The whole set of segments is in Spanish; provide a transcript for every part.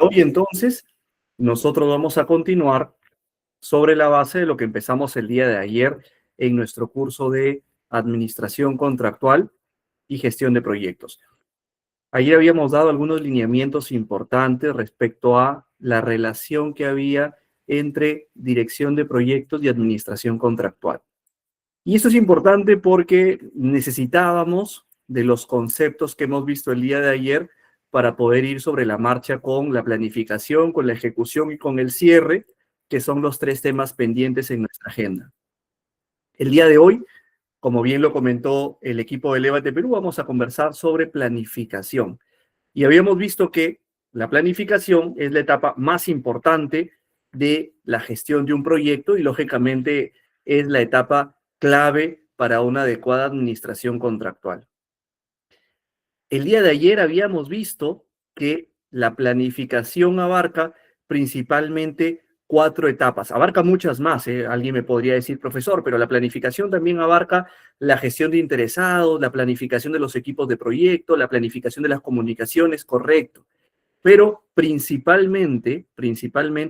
hoy entonces nosotros vamos a continuar sobre la base de lo que empezamos el día de ayer en nuestro curso de Administración Contractual y Gestión de Proyectos. Ayer habíamos dado algunos lineamientos importantes respecto a la relación que había entre dirección de proyectos y administración contractual. Y esto es importante porque necesitábamos de los conceptos que hemos visto el día de ayer para poder ir sobre la marcha con la planificación, con la ejecución y con el cierre, que son los tres temas pendientes en nuestra agenda. El día de hoy, como bien lo comentó el equipo de Levate Perú, vamos a conversar sobre planificación. Y habíamos visto que la planificación es la etapa más importante de la gestión de un proyecto y, lógicamente, es la etapa clave para una adecuada administración contractual. El día de ayer habíamos visto que la planificación abarca principalmente 4 etapas. Abarca muchas más, ¿eh? Alguien me podría decir, profesor, pero la planificación también abarca la gestión de interesados, la planificación de los equipos de proyecto, la planificación de las comunicaciones, correcto. Pero principalmente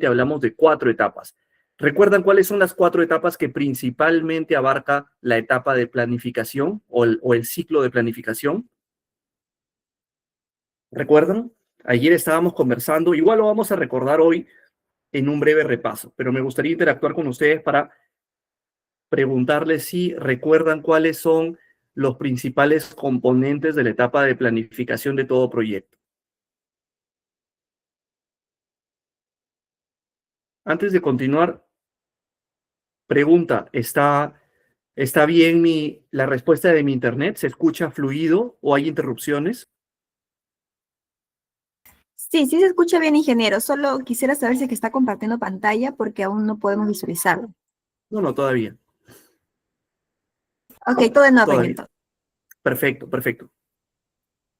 hablamos de 4 etapas. ¿Recuerdan cuáles son las 4 etapas que principalmente abarca la etapa de planificación o el ciclo de planificación? ¿Recuerdan? Ayer estábamos conversando, igual lo vamos a recordar hoy en un breve repaso, pero me gustaría interactuar con ustedes para preguntarles si recuerdan cuáles son los principales componentes de la etapa de planificación de todo proyecto. Antes de continuar, pregunta, ¿está bien la respuesta de mi internet? ¿Se escucha fluido o hay interrupciones? Sí, sí se escucha bien, ingeniero. Solo quisiera saber si es que está compartiendo pantalla porque aún no podemos visualizarlo. No, todavía. Ok, todo en orden Todavía. entonces. Perfecto, perfecto.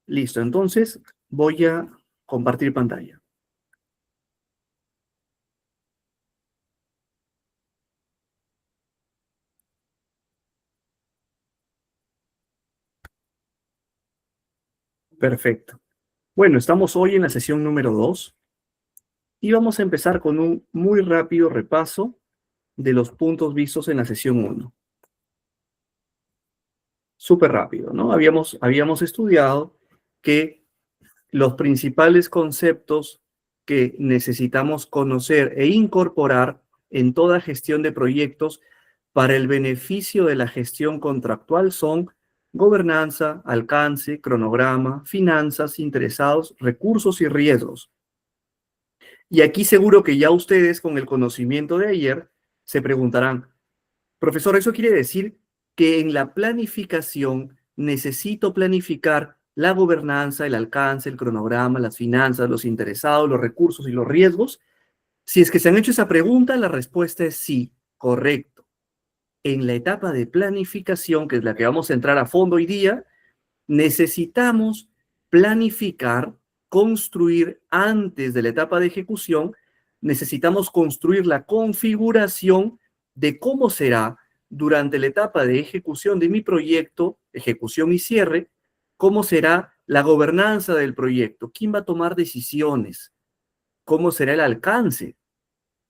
Listo, entonces voy a compartir pantalla. Perfecto. Bueno, estamos hoy en la sesión número 2 y vamos a empezar con un muy rápido repaso de los puntos vistos en la sesión 1. Súper rápido, ¿no? Habíamos estudiado que los principales conceptos que necesitamos conocer e incorporar en toda gestión de proyectos para el beneficio de la gestión contractual son gobernanza, alcance, cronograma, finanzas, interesados, recursos y riesgos. Y aquí seguro que ya ustedes, con el conocimiento de ayer, se preguntarán, profesor, ¿eso quiere decir que en la planificación necesito planificar la gobernanza, el alcance, el cronograma, las finanzas, los interesados, los recursos y los riesgos? Si es que se han hecho esa pregunta, la respuesta es sí, correcto. En la etapa de planificación, que es la que vamos a entrar a fondo hoy día, necesitamos planificar, construir antes de la etapa de ejecución, necesitamos construir la configuración de cómo será durante la etapa de ejecución de mi proyecto, ejecución y cierre, cómo será la gobernanza del proyecto, quién va a tomar decisiones, cómo será el alcance,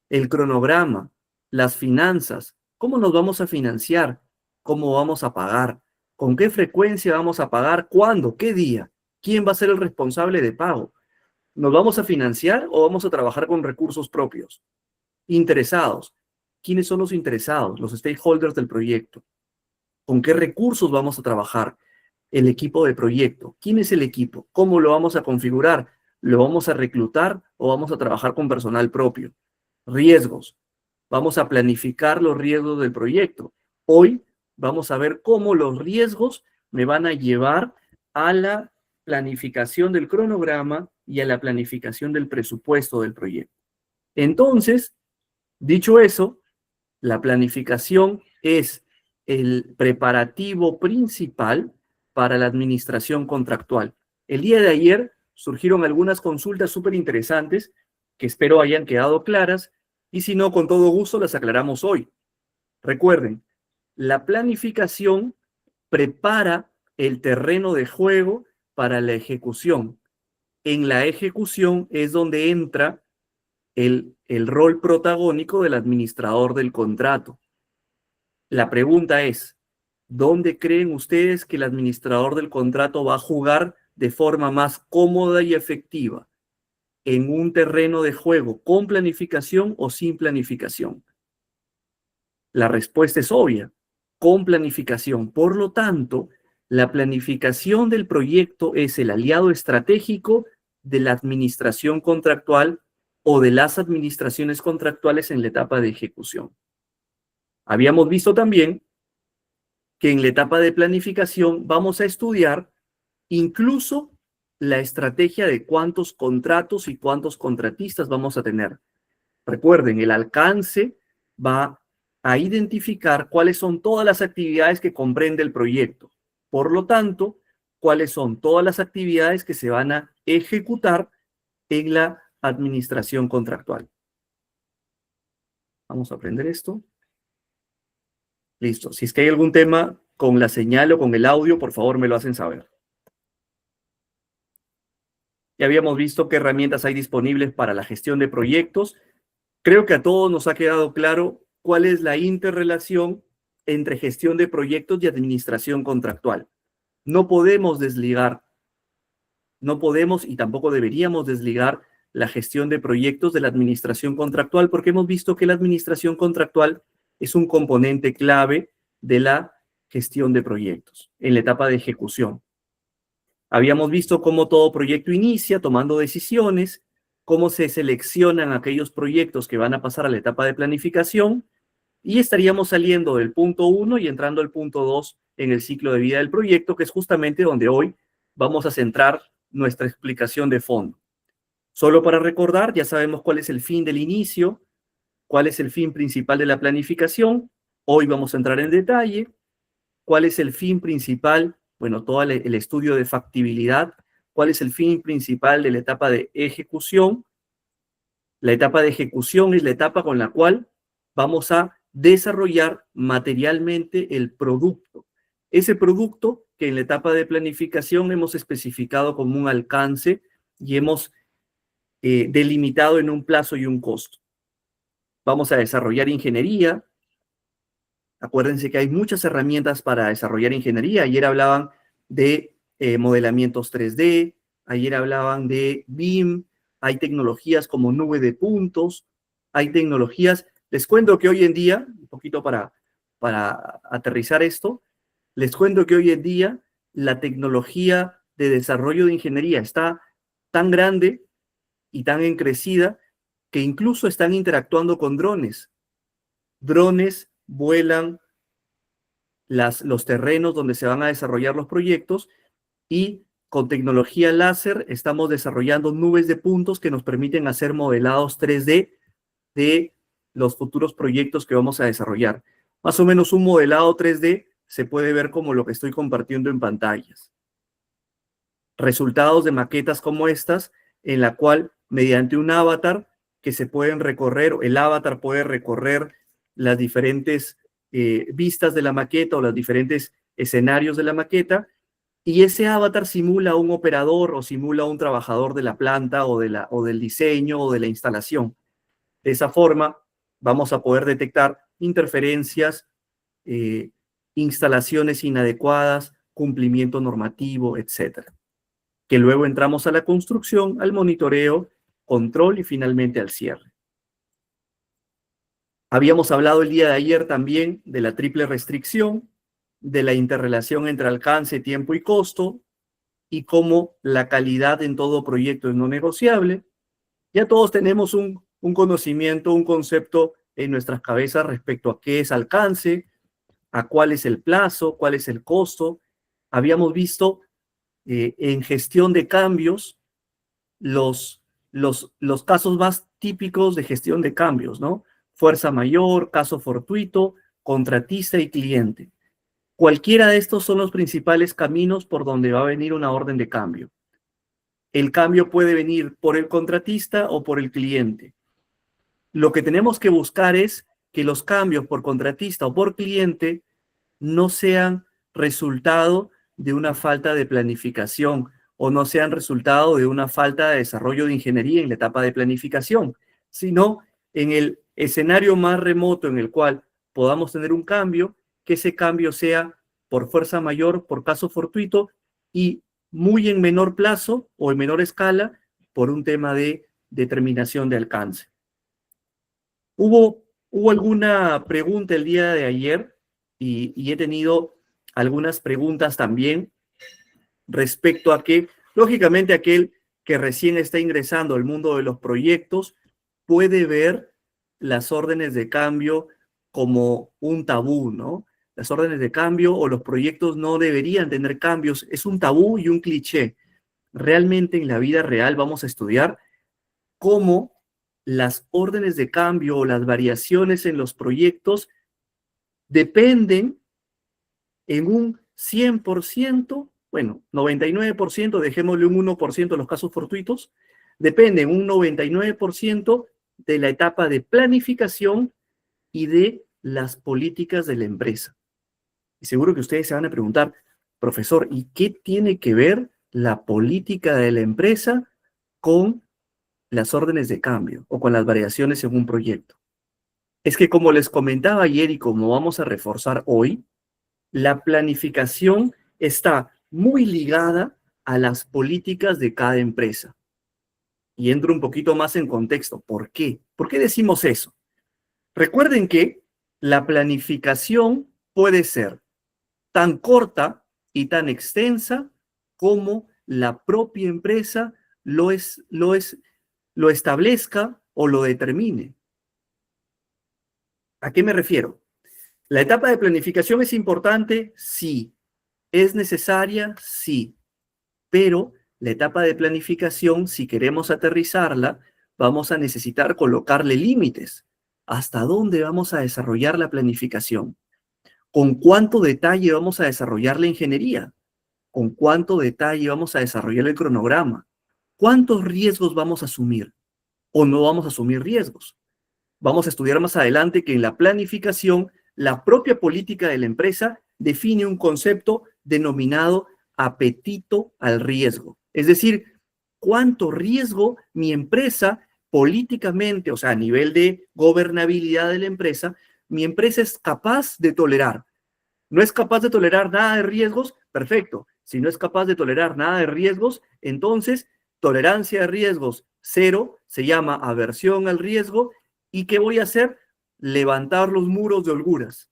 el cronograma, las finanzas, cómo nos vamos a financiar, cómo vamos a pagar, con qué frecuencia vamos a pagar, cuándo, qué día, quién va a ser el responsable de pago. ¿Nos vamos a financiar o vamos a trabajar con recursos propios? Interesados. ¿Quiénes son los interesados, los stakeholders del proyecto? ¿Con qué recursos vamos a trabajar? El equipo de proyecto. ¿Quién es el equipo? ¿Cómo lo vamos a configurar? ¿Lo vamos a reclutar o vamos a trabajar con personal propio? Riesgos. Vamos a planificar los riesgos del proyecto. Hoy vamos a ver cómo los riesgos me van a llevar a la planificación del cronograma y a la planificación del presupuesto del proyecto. Entonces, dicho eso, la planificación es el preparativo principal para la administración contractual. El día de ayer surgieron algunas consultas súper interesantes que espero hayan quedado claras y si no, con todo gusto las aclaramos hoy. Recuerden, la planificación prepara el terreno de juego para la ejecución. en la ejecución es donde entra el rol protagónico del administrador del contrato. La pregunta es, ¿dónde creen ustedes que el administrador del contrato va a jugar de forma más cómoda y efectiva? ¿En un terreno de juego con planificación o sin planificación? La respuesta es obvia, con planificación. Por lo tanto, la planificación del proyecto es el aliado estratégico de la administración contractual o de las administraciones contractuales en la etapa de ejecución. Habíamos visto también que en la etapa de planificación vamos a estudiar incluso la estrategia de cuántos contratos y cuántos contratistas vamos a tener. Recuerden, el alcance va a identificar cuáles son todas las actividades que comprende el proyecto. Por lo tanto, cuáles son todas las actividades que se van a ejecutar en la administración contractual. Vamos a aprender esto. Listo. Si es que hay algún tema con la señal o con el audio, por favor me lo hacen saber. Ya habíamos visto qué herramientas hay disponibles para la gestión de proyectos. Creo que a todos nos ha quedado claro cuál es la interrelación entre gestión de proyectos y administración contractual. No podemos desligar, no podemos y tampoco deberíamos desligar la gestión de proyectos de la administración contractual, porque hemos visto que la administración contractual es un componente clave de la gestión de proyectos en la etapa de ejecución. Habíamos visto cómo todo proyecto inicia tomando decisiones, cómo se seleccionan aquellos proyectos que van a pasar a la etapa de planificación y estaríamos saliendo del punto 1 y entrando al punto 2 en el ciclo de vida del proyecto, que es justamente donde hoy vamos a centrar nuestra explicación de fondo. Solo para recordar, ya sabemos cuál es el fin del inicio, cuál es el fin principal de la planificación. Hoy vamos a entrar en detalle. ¿Cuál es el fin principal? Bueno, todo el estudio de factibilidad. ¿Cuál es el fin principal de la etapa de ejecución? La etapa de ejecución es la etapa con la cual vamos a desarrollar materialmente el producto. Ese producto que en la etapa de planificación hemos especificado como un alcance y hemos delimitado en un plazo y un costo. Vamos a desarrollar ingeniería. Acuérdense que hay muchas herramientas para desarrollar ingeniería. Ayer hablaban de modelamientos 3D, ayer hablaban de BIM, hay tecnologías como nube de puntos, hay tecnologías. Les cuento que hoy en día, un poquito para aterrizar esto, les cuento que hoy en día la tecnología de desarrollo de ingeniería está tan grande y tan encrecida que incluso están interactuando con drones. Drones vuelan los terrenos donde se van a desarrollar los proyectos y con tecnología láser estamos desarrollando nubes de puntos que nos permiten hacer modelados 3D de los futuros proyectos que vamos a desarrollar. Más o menos un modelado 3D se puede ver como lo que estoy compartiendo en pantallas. Resultados de maquetas como estas, en la cual mediante un avatar que se pueden recorrer, el avatar puede recorrer las diferentes vistas de la maqueta o los diferentes escenarios de la maqueta, y ese avatar simula a un operador o simula a un trabajador de la planta o del diseño o de la instalación. De esa forma, vamos a poder detectar interferencias, instalaciones inadecuadas, cumplimiento normativo, etcétera. Que luego entramos a la construcción, al monitoreo, control y finalmente al cierre. Habíamos hablado el día de ayer también de la triple restricción, de la interrelación entre alcance, tiempo y costo, y cómo la calidad en todo proyecto es no negociable. Ya todos tenemos un conocimiento, un concepto en nuestras cabezas respecto a qué es alcance, a cuál es el plazo, cuál es el costo. Habíamos visto en gestión de cambios los casos más típicos de gestión de cambios, ¿no? Fuerza mayor, caso fortuito, contratista y cliente. Cualquiera de estos son los principales caminos por donde va a venir una orden de cambio. El cambio puede venir por el contratista o por el cliente. Lo que tenemos que buscar es que los cambios por contratista o por cliente no sean resultado de una falta de planificación o no sean resultado de una falta de desarrollo de ingeniería en la etapa de planificación, sino en el escenario más remoto en el cual podamos tener un cambio, que ese cambio sea por fuerza mayor, por caso fortuito y muy en menor plazo o en menor escala por un tema de determinación de alcance. Hubo alguna pregunta el día de ayer y he tenido algunas preguntas también respecto a que, lógicamente, aquel que recién está ingresando al mundo de los proyectos puede ver las órdenes de cambio como un tabú, ¿no? Las órdenes de cambio o los proyectos no deberían tener cambios. Es un tabú y un cliché. Realmente en la vida real vamos a estudiar cómo las órdenes de cambio o las variaciones en los proyectos dependen en un 100%, bueno, 99%, dejémosle un 1% los casos fortuitos, dependen un 99% de la etapa de planificación y de las políticas de la empresa. Y seguro que ustedes se van a preguntar, profesor, ¿y qué tiene que ver la política de la empresa con las órdenes de cambio o con las variaciones en un proyecto? Es que como les comentaba ayer y como vamos a reforzar hoy, la planificación está muy ligada a las políticas de cada empresa. Y entro un poquito más en contexto. ¿Por qué? ¿Por qué decimos eso? Recuerden que la planificación puede ser tan corta y tan extensa como la propia empresa lo establezca o lo determine. ¿A qué me refiero? ¿La etapa de planificación es importante? Sí. ¿Es necesaria? Sí. Pero la etapa de planificación, si queremos aterrizarla, vamos a necesitar colocarle límites. ¿Hasta dónde vamos a desarrollar la planificación? ¿Con cuánto detalle vamos a desarrollar la ingeniería? ¿Con cuánto detalle vamos a desarrollar el cronograma? ¿Cuántos riesgos vamos a asumir? ¿O no vamos a asumir riesgos? Vamos a estudiar más adelante que en la planificación, la propia política de la empresa define un concepto denominado apetito al riesgo. Es decir, cuánto riesgo mi empresa políticamente, o sea, a nivel de gobernabilidad de la empresa, mi empresa es capaz de tolerar. ¿No es capaz de tolerar nada de riesgos? Perfecto. Si no es capaz de tolerar nada de riesgos, entonces tolerancia de riesgos cero se llama aversión al riesgo. ¿Y qué voy a hacer? Levantar los muros de holguras.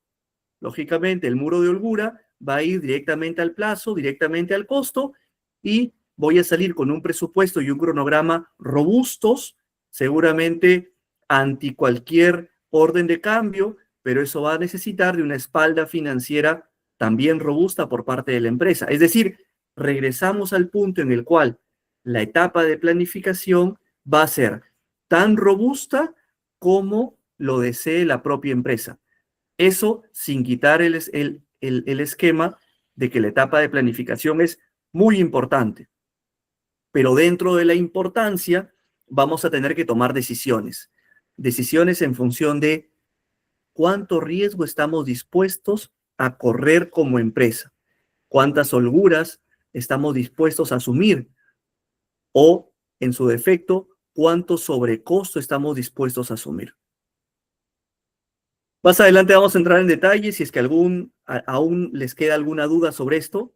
Lógicamente, el muro de holgura va a ir directamente al plazo, directamente al costo, y voy a salir con un presupuesto y un cronograma robustos, seguramente anti cualquier orden de cambio, pero eso va a necesitar de una espalda financiera también robusta por parte de la empresa. Es decir, regresamos al punto en el cual la etapa de planificación va a ser tan robusta como lo desee la propia empresa. Eso sin quitar el esquema de que la etapa de planificación es muy importante. Pero dentro de la importancia vamos a tener que tomar decisiones. Decisiones en función de cuánto riesgo estamos dispuestos a correr como empresa, cuántas holguras estamos dispuestos a asumir o, en su defecto, cuánto sobrecosto estamos dispuestos a asumir. Más adelante vamos a entrar en detalle si es que aún les queda alguna duda sobre esto,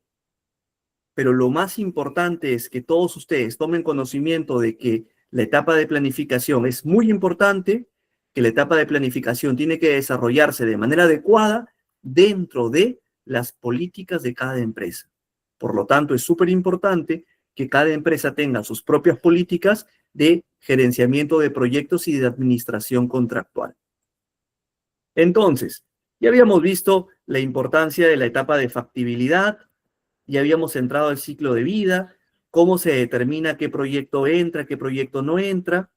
pero lo más importante es que todos ustedes tomen conocimiento de que la etapa de planificación es muy importante, que la etapa de planificación tiene que desarrollarse de manera adecuada dentro de las políticas de cada empresa. Por lo tanto, es súper importante que cada empresa tenga sus propias políticas de gerenciamiento de proyectos y de administración contractual. Entonces, ya habíamos visto la importancia de la etapa de factibilidad, ya habíamos entrado al ciclo de vida, cómo se determina qué proyecto entra, qué proyecto no entra.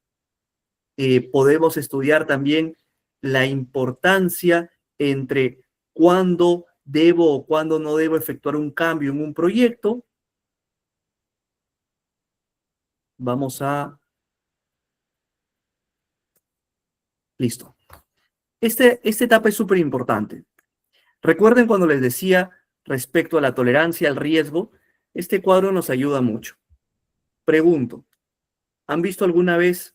Podemos estudiar también la importancia entre cuándo debo o cuándo no debo efectuar un cambio en un proyecto. Vamos a... Listo. Esta etapa es súper importante. Recuerden cuando les decía respecto a la tolerancia al riesgo, este cuadro nos ayuda mucho. Pregunto, ¿han visto alguna vez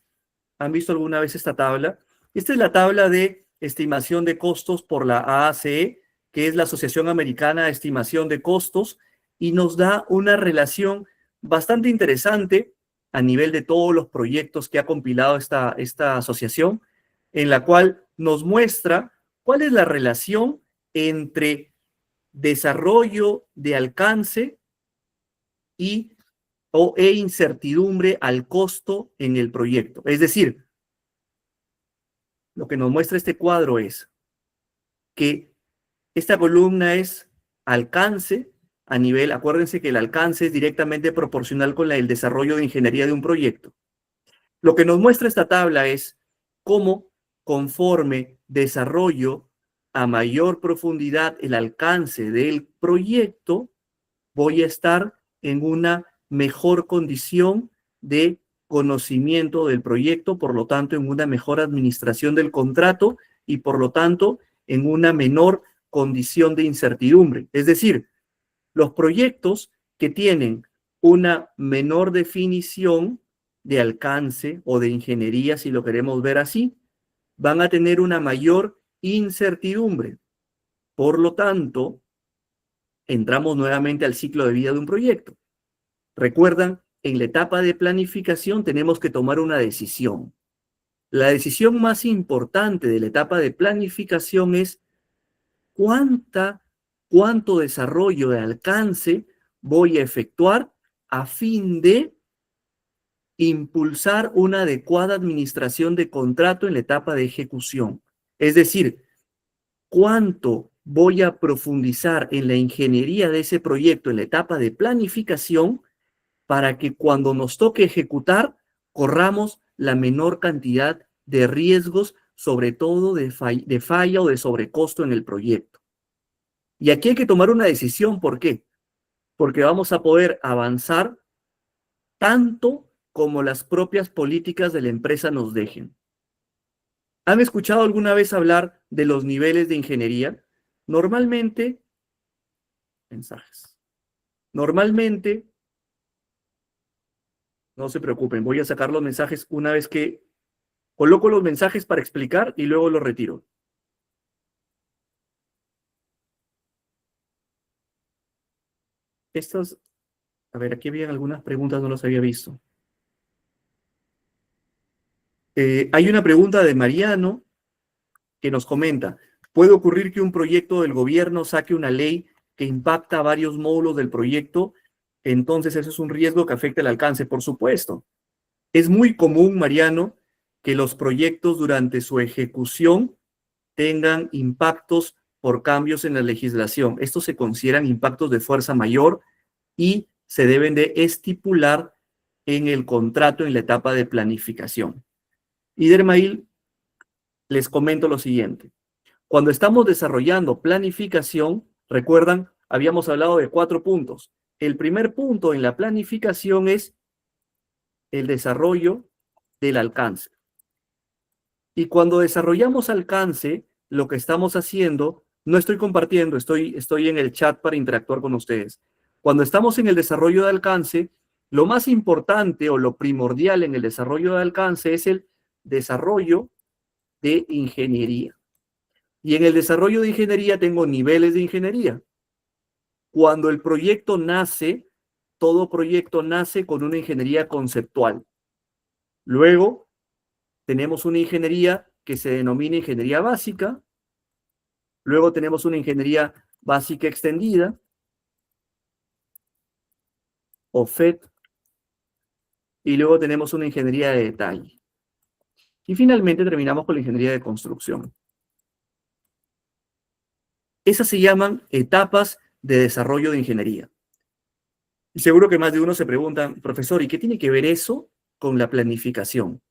esta tabla? Esta es la tabla de estimación de costos por la AACE, que es la Asociación Americana de Estimación de Costos, y nos da una relación bastante interesante a nivel de todos los proyectos que ha compilado esta asociación, en la cual nos muestra cuál es la relación entre desarrollo de alcance e incertidumbre al costo en el proyecto. Es decir, lo que nos muestra este cuadro es que esta columna es alcance a nivel, acuérdense que el alcance es directamente proporcional con el desarrollo de ingeniería de un proyecto. Lo que nos muestra esta tabla es cómo, conforme desarrollo a mayor profundidad el alcance del proyecto, voy a estar en una mejor condición de conocimiento del proyecto, por lo tanto, en una mejor administración del contrato y, por lo tanto, en una menor condición de incertidumbre. Es decir, los proyectos que tienen una menor definición de alcance o de ingeniería, si lo queremos ver así, van a tener una mayor incertidumbre. Por lo tanto, entramos nuevamente al ciclo de vida de un proyecto. Recuerdan, en la etapa de planificación tenemos que tomar una decisión. La decisión más importante de la etapa de planificación es cuánto desarrollo de alcance voy a efectuar a fin de impulsar una adecuada administración de contrato en la etapa de ejecución. Es decir, cuánto voy a profundizar en la ingeniería de ese proyecto en la etapa de planificación para que cuando nos toque ejecutar, corramos la menor cantidad de riesgos, sobre todo de falla o de sobrecosto en el proyecto. Y aquí hay que tomar una decisión. ¿Por qué? Porque vamos a poder avanzar tanto como las propias políticas de la empresa nos dejen. ¿Han escuchado alguna vez hablar de los niveles de ingeniería? Normalmente, Normalmente, no se preocupen, voy a sacar los mensajes una vez que coloco los mensajes para explicar y luego los retiro. A ver, aquí habían algunas preguntas, no las había visto. Hay una pregunta de Mariano que nos comenta, ¿puede ocurrir que un proyecto del gobierno saque una ley que impacta a varios módulos del proyecto? Entonces, eso es un riesgo que afecta el alcance, por supuesto. Es muy común, Mariano, que los proyectos durante su ejecución tengan impactos por cambios en la legislación. Estos se consideran impactos de fuerza mayor y se deben de estipular en el contrato en la etapa de planificación. Y Dermail, les comento lo siguiente. Cuando estamos desarrollando planificación, recuerdan, habíamos hablado de 4 puntos. El primer punto en la planificación es el desarrollo del alcance. Y cuando desarrollamos alcance, lo que estamos haciendo, no estoy compartiendo, estoy en el chat para interactuar con ustedes. Cuando estamos en el desarrollo de alcance, lo más importante o lo primordial en el desarrollo de alcance es el desarrollo de ingeniería. Y en el desarrollo de ingeniería tengo niveles de ingeniería. Cuando el proyecto nace, todo proyecto nace con una ingeniería conceptual. Luego, tenemos una ingeniería que se denomina ingeniería básica. Luego tenemos una ingeniería básica extendida, o FET. Y luego tenemos una ingeniería de detalle. Y finalmente terminamos con la ingeniería de construcción. Esas se llaman etapas de desarrollo de ingeniería. Y seguro que más de uno se pregunta, profesor, ¿y qué tiene que ver eso con la planificación?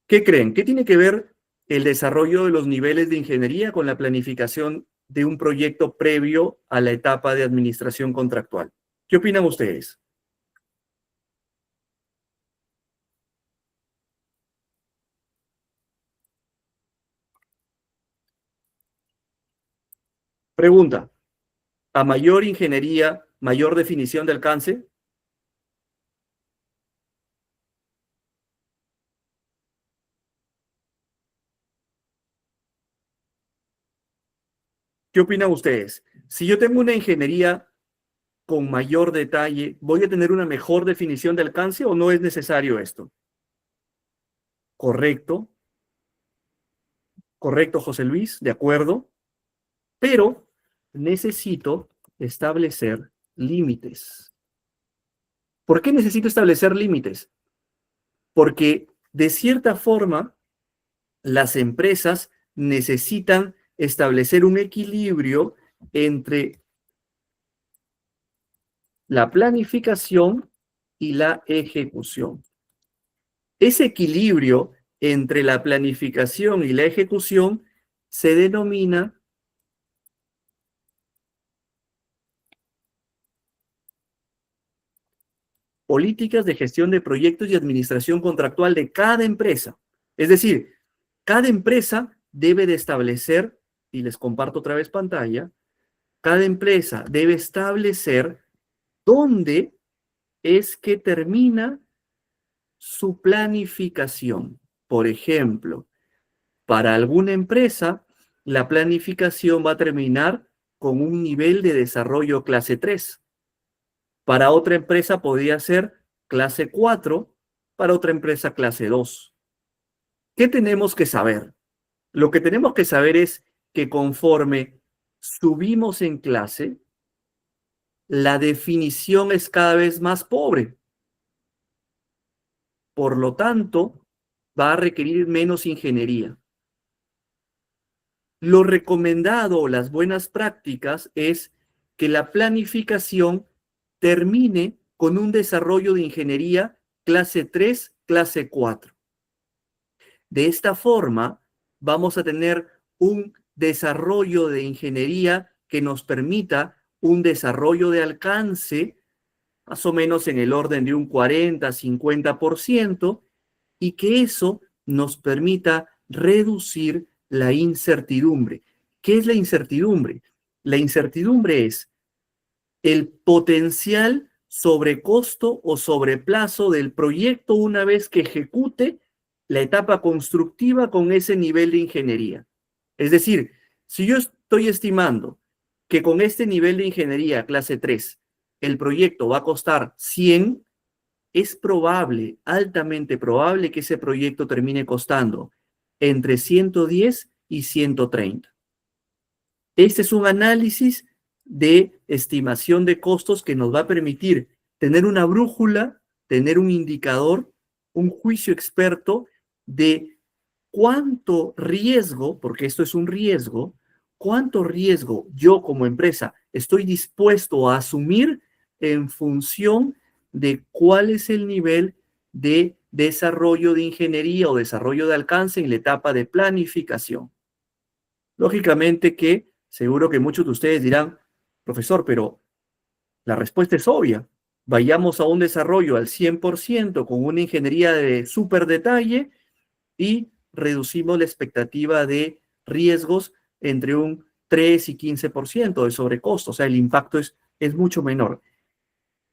¿Qué creen? ¿Qué tiene que ver el desarrollo de los niveles de ingeniería con la planificación de un proyecto previo a la etapa de administración contractual? ¿Qué opinan ustedes? Pregunta, ¿a mayor ingeniería, mayor definición de alcance? ¿Qué opinan ustedes? Si yo tengo una ingeniería con mayor detalle, ¿voy a tener una mejor definición de alcance o no es necesario esto? Correcto, correcto, José Luis, de acuerdo, pero necesito establecer límites. ¿Por qué necesito establecer límites? Porque de cierta forma las empresas necesitan establecer un equilibrio entre la planificación y la ejecución. Ese equilibrio entre la planificación y la ejecución se denomina políticas de gestión de proyectos y administración contractual de cada empresa. Es decir, cada empresa debe de establecer, y les comparto otra vez pantalla, cada empresa debe establecer dónde es que termina su planificación. Por ejemplo, para alguna empresa, la planificación va a terminar con un nivel de desarrollo clase 3. Para otra empresa podría ser clase 4, para otra empresa clase 2. ¿Qué tenemos que saber? Lo que tenemos que saber es que conforme subimos en clase, la definición es cada vez más pobre. Por lo tanto, va a requerir menos ingeniería. Lo recomendado o las buenas prácticas es que la planificación termine con un desarrollo de ingeniería clase 3, clase 4. De esta forma, vamos a tener un desarrollo de ingeniería que nos permita un desarrollo de alcance más o menos en el orden de un 40-50%, y que eso nos permita reducir la incertidumbre. ¿Qué es la incertidumbre? La incertidumbre es el potencial sobrecosto o sobreplazo del proyecto una vez que ejecute la etapa constructiva con ese nivel de ingeniería. Es decir, si yo estoy estimando que con este nivel de ingeniería clase 3 el proyecto va a costar 100, es probable, altamente probable, que ese proyecto termine costando entre 110 y 130. Este es un análisis de estimación de costos que nos va a permitir tener una brújula, tener un indicador, un juicio experto de cuánto riesgo, porque esto es un riesgo, cuánto riesgo yo como empresa estoy dispuesto a asumir en función de cuál es el nivel de desarrollo de ingeniería o desarrollo de alcance en la etapa de planificación. Lógicamente que seguro que muchos de ustedes dirán, profesor, pero la respuesta es obvia. Vayamos a un desarrollo al 100% con una ingeniería de súper detalle y reducimos la expectativa de riesgos entre un 3 y 15% de sobrecosto. O sea, el impacto es mucho menor.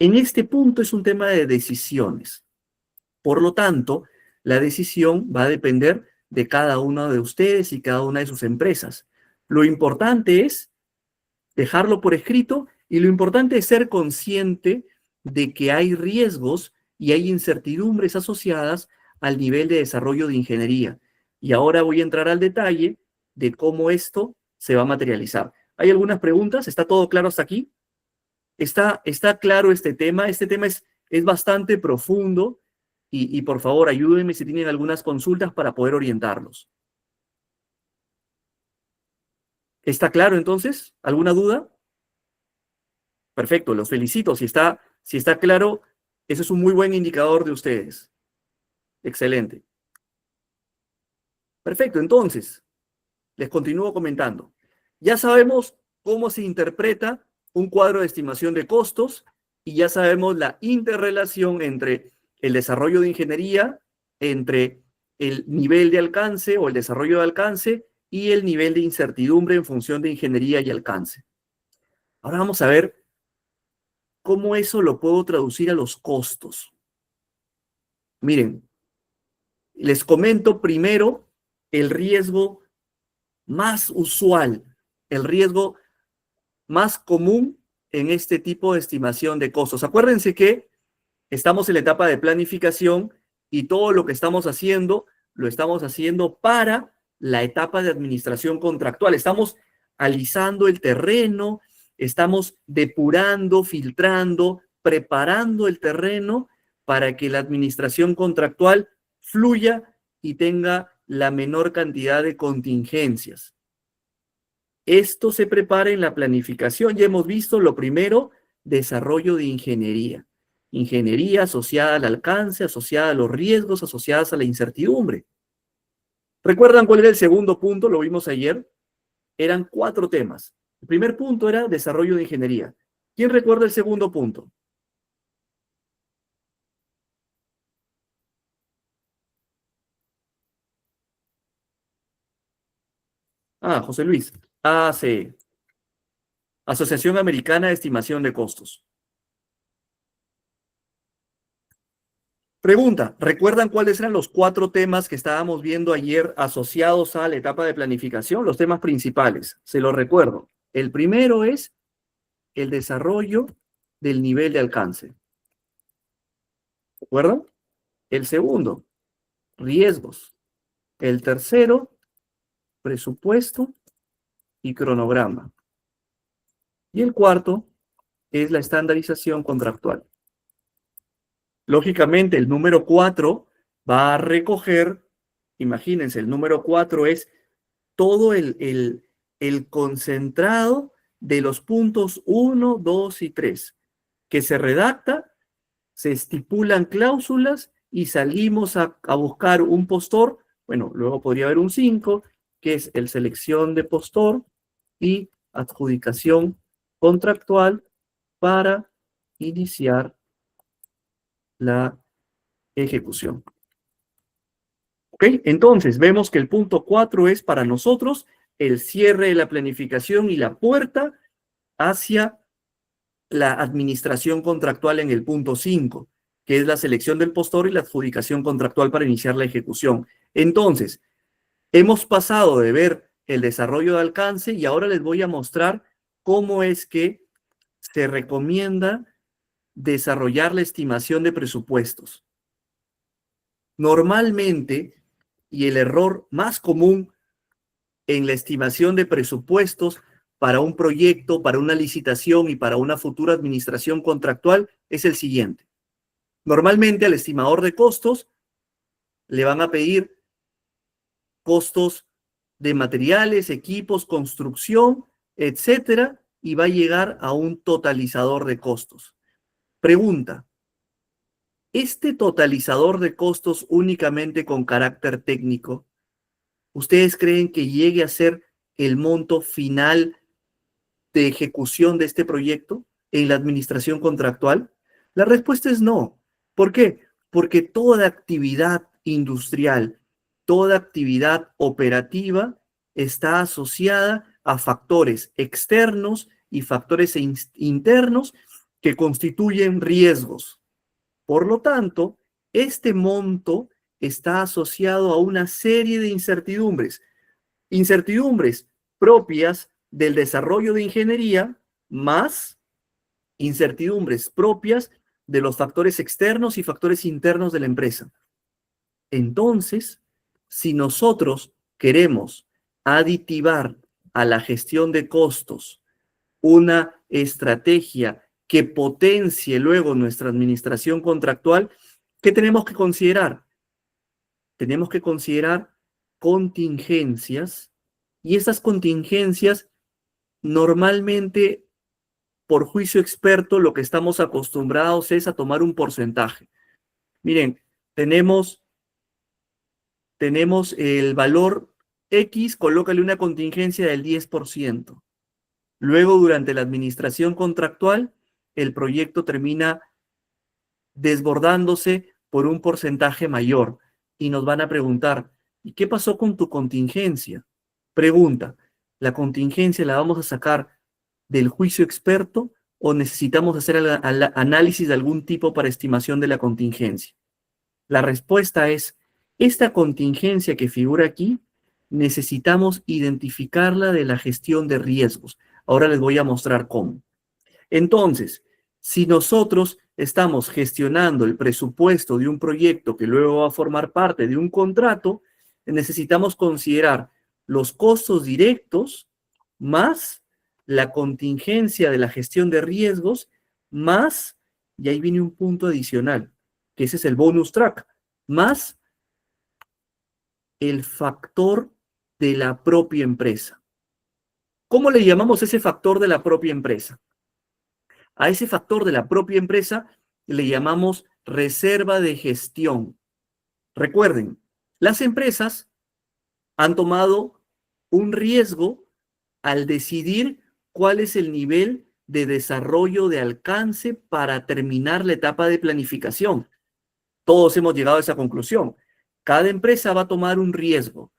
En este punto es un tema de decisiones. Por lo tanto, la decisión va a depender de cada uno de ustedes y cada una de sus empresas. Lo importante es dejarlo por escrito y lo importante es ser consciente de que hay riesgos y hay incertidumbres asociadas al nivel de desarrollo de ingeniería. Y ahora voy a entrar al detalle de cómo esto se va a materializar. ¿Hay algunas preguntas? ¿Está todo claro hasta aquí? ¿Está claro este tema? Este tema es bastante profundo y por favor ayúdenme si tienen algunas consultas para poder orientarlos. ¿Está claro entonces? ¿Alguna duda? Perfecto, los felicito. Si está claro, eso es un muy buen indicador de ustedes. Excelente. Perfecto, entonces, les continúo comentando. Ya sabemos cómo se interpreta un cuadro de estimación de costos y ya sabemos la interrelación entre el desarrollo de ingeniería, entre el nivel de alcance o el desarrollo de alcance y el nivel de incertidumbre en función de ingeniería y alcance. Ahora vamos a ver cómo eso lo puedo traducir a los costos. Miren, les comento primero el riesgo más usual el riesgo más común en este tipo de estimación de costos? Acuérdense que estamos en la etapa de planificación y todo lo que estamos haciendo, lo estamos haciendo para la etapa de administración contractual. Estamos alisando el terreno, estamos depurando, filtrando, preparando el terreno para que la administración contractual fluya y tenga la menor cantidad de contingencias. Esto se prepara en la planificación. Ya hemos visto lo primero, desarrollo de ingeniería. Ingeniería asociada al alcance, asociada a los riesgos, asociadas a la incertidumbre. ¿Recuerdan cuál era el segundo punto? Lo vimos ayer. Eran 4 temas. El primer punto era desarrollo de ingeniería. ¿Quién recuerda el segundo punto? Ah, José Luis. AACE. Asociación Americana de Estimación de Costos. Pregunta, ¿recuerdan cuáles eran los 4 temas que estábamos viendo ayer asociados a la etapa de planificación? Los temas principales, se los recuerdo. El primero es el desarrollo del nivel de alcance. ¿Recuerdan? El segundo, riesgos. El tercero, presupuesto y cronograma. Y el cuarto es la estandarización contractual. Lógicamente, el número 4 va a recoger, imagínense, el número 4 es todo el concentrado de los puntos 1, 2 y 3, que se redacta, se estipulan cláusulas y salimos a buscar un postor. Bueno, luego podría haber un 5, que es el selección de postor y adjudicación contractual para iniciar la ejecución. ¿Ok? Entonces, vemos que el punto 4 es para nosotros el cierre de la planificación y la puerta hacia la administración contractual en el punto 5, que es la selección del postor y la adjudicación contractual para iniciar la ejecución. Entonces, hemos pasado de ver el desarrollo de alcance y ahora les voy a mostrar cómo es que se recomienda desarrollar la estimación de presupuestos. Normalmente, y el error más común en la estimación de presupuestos para un proyecto, para una licitación y para una futura administración contractual es el siguiente. Normalmente al estimador de costos le van a pedir costos de materiales, equipos, construcción, etcétera, y va a llegar a un totalizador de costos. Pregunta, ¿este totalizador de costos únicamente con carácter técnico, ustedes creen que llegue a ser el monto final de ejecución de este proyecto en la administración contractual? La respuesta es no. ¿Por qué? Porque toda actividad industrial, toda actividad operativa está asociada a factores externos y factores internos que constituyen riesgos. Por lo tanto, este monto está asociado a una serie de incertidumbres. Incertidumbres propias del desarrollo de ingeniería más incertidumbres propias de los factores externos y factores internos de la empresa. Entonces, si nosotros queremos aditivar a la gestión de costos una estrategia que potencie luego nuestra administración contractual, ¿qué tenemos que considerar? Tenemos que considerar contingencias, y esas contingencias normalmente, por juicio experto, lo que estamos acostumbrados es a tomar un porcentaje. Miren, tenemos el valor X, colócale una contingencia del 10%. Luego, durante la administración contractual, el proyecto termina desbordándose por un porcentaje mayor y nos van a preguntar, ¿y qué pasó con tu contingencia? Pregunta, ¿la contingencia la vamos a sacar del juicio experto o necesitamos hacer análisis de algún tipo para estimación de la contingencia? La respuesta es, esta contingencia que figura aquí necesitamos identificarla de la gestión de riesgos. Ahora les voy a mostrar cómo. Entonces, si nosotros estamos gestionando el presupuesto de un proyecto que luego va a formar parte de un contrato, necesitamos considerar los costos directos más la contingencia de la gestión de riesgos más, y ahí viene un punto adicional, que ese es el bonus track, más el factor de la propia empresa. ¿Cómo le llamamos ese factor de la propia empresa? A ese factor de la propia empresa le llamamos reserva de gestión. Recuerden, las empresas han tomado un riesgo al decidir cuál es el nivel de desarrollo de alcance para terminar la etapa de planificación. Todos hemos llegado a esa conclusión. Cada empresa va a tomar un riesgo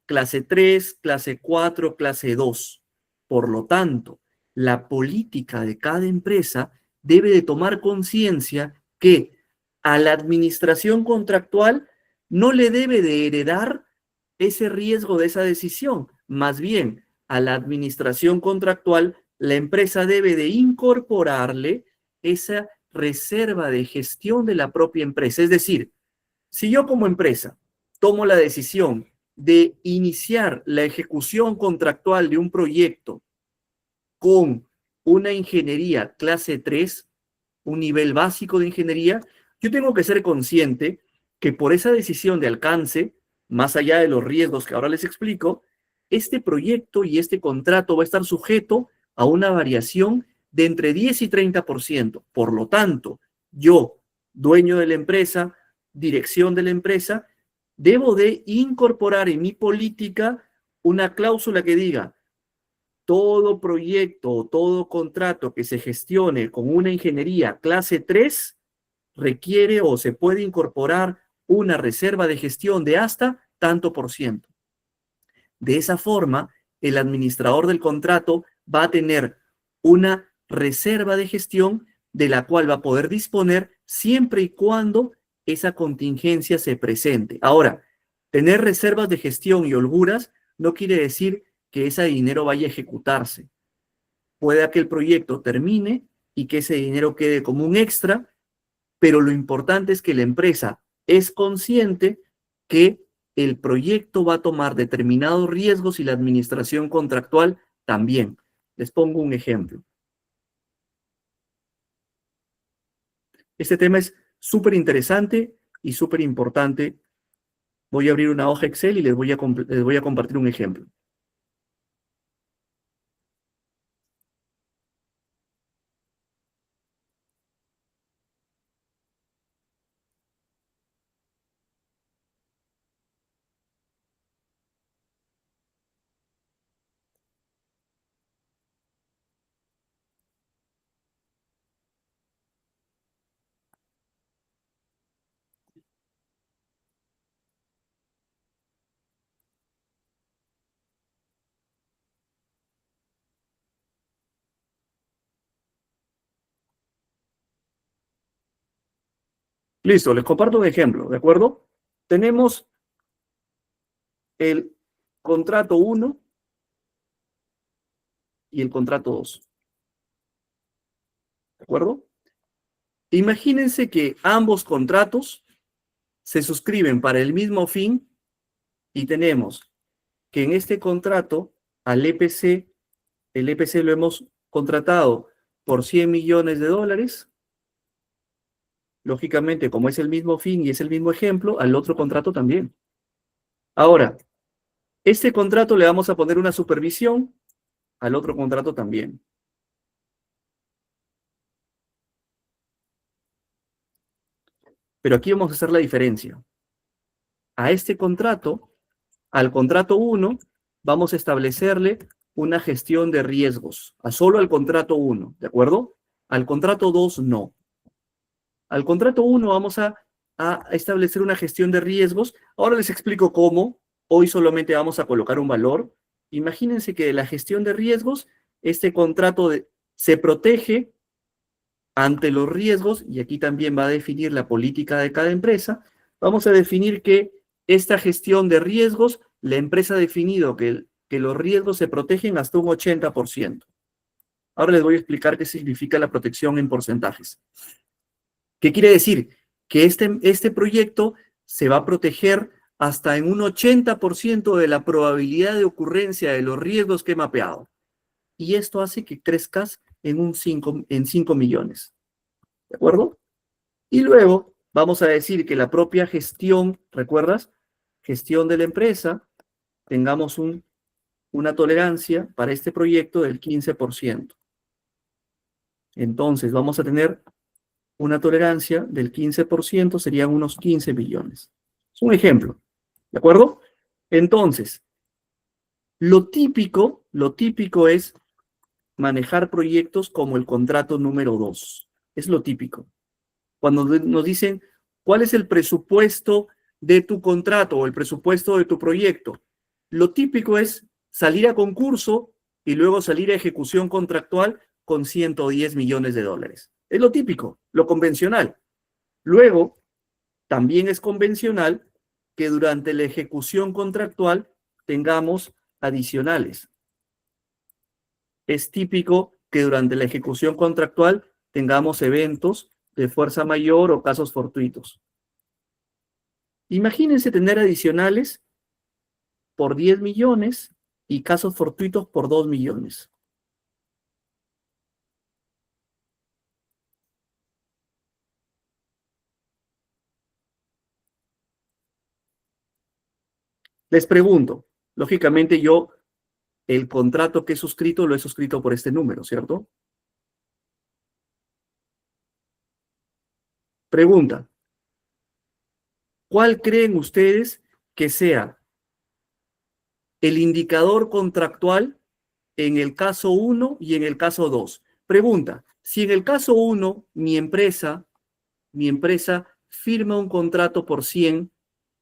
clase 3, clase 4, clase 2. Por lo tanto, la política de cada empresa debe de tomar conciencia que a la administración contractual no le debe de heredar ese riesgo de esa decisión. Más bien, a la administración contractual, la empresa debe de incorporarle esa reserva de gestión de la propia empresa. Es decir, si yo como empresa tomo la decisión de iniciar la ejecución contractual de un proyecto con una ingeniería clase 3, un nivel básico de ingeniería, yo tengo que ser consciente que por esa decisión de alcance, más allá de los riesgos que ahora les explico, este proyecto y este contrato va a estar sujeto a una variación de entre 10 y 30%. Por lo tanto, yo, dueño de la empresa, dirección de la empresa, debo de incorporar en mi política una cláusula que diga: todo proyecto o todo contrato que se gestione con una ingeniería clase 3 requiere o se puede incorporar una reserva de gestión de hasta tanto por ciento. De esa forma, el administrador del contrato va a tener una reserva de gestión de la cual va a poder disponer siempre y cuando esa contingencia se presente. Ahora, tener reservas de gestión y holguras no quiere decir que ese dinero vaya a ejecutarse. Puede que el proyecto termine y que ese dinero quede como un extra, pero lo importante es que la empresa es consciente que el proyecto va a tomar determinados riesgos y la administración contractual también. Les pongo un ejemplo. Este tema es súper interesante y súper importante. Voy a abrir una hoja Excel y les voy a compartir un ejemplo. Listo, les comparto un ejemplo, ¿de acuerdo? Tenemos el contrato 1 y el contrato 2. ¿De acuerdo? Imagínense que ambos contratos se suscriben para el mismo fin y tenemos que en este contrato al EPC, el EPC lo hemos contratado por $100 millones. Lógicamente, como es el mismo fin y es el mismo ejemplo, al otro contrato también. Ahora, este contrato le vamos a poner una supervisión, al otro contrato también. Pero aquí vamos a hacer la diferencia. A este contrato, al contrato 1, vamos a establecerle una gestión de riesgos, solo al contrato 1, ¿de acuerdo? Al contrato 2, no. Al contrato 1 vamos a establecer una gestión de riesgos. Ahora les explico cómo. Hoy solamente vamos a colocar un valor. Imagínense que de la gestión de riesgos, este contrato se protege ante los riesgos, y aquí también va a definir la política de cada empresa. Vamos a definir que esta gestión de riesgos la empresa ha definido que los riesgos se protegen hasta un 80%. Ahora les voy a explicar qué significa la protección en porcentajes. ¿Qué quiere decir? Que este proyecto se va a proteger hasta en un 80% de la probabilidad de ocurrencia de los riesgos que he mapeado. Y esto hace que crezcas en 5 millones. ¿De acuerdo? Y luego vamos a decir que la propia gestión, ¿recuerdas? Gestión de la empresa, tengamos una tolerancia para este proyecto del 15%. Entonces vamos a tener una tolerancia del 15%, serían unos 15 millones. Es un ejemplo, ¿de acuerdo? Entonces, lo típico es manejar proyectos como el contrato número 2. Es lo típico. Cuando nos dicen, ¿cuál es el presupuesto de tu contrato o el presupuesto de tu proyecto? Lo típico es salir a concurso y luego salir a ejecución contractual con 110 millones de dólares. Es lo típico, lo convencional. Luego, también es convencional que durante la ejecución contractual tengamos adicionales. Es típico que durante la ejecución contractual tengamos eventos de fuerza mayor o casos fortuitos. Imagínense tener adicionales por 10 millones y casos fortuitos por 2 millones. Les pregunto, lógicamente yo el contrato que he suscrito lo he suscrito por este número, ¿cierto? Pregunta, ¿cuál creen ustedes que sea el indicador contractual en el caso 1 y en el caso 2? Pregunta, si en el caso 1 mi empresa firma un contrato por 100,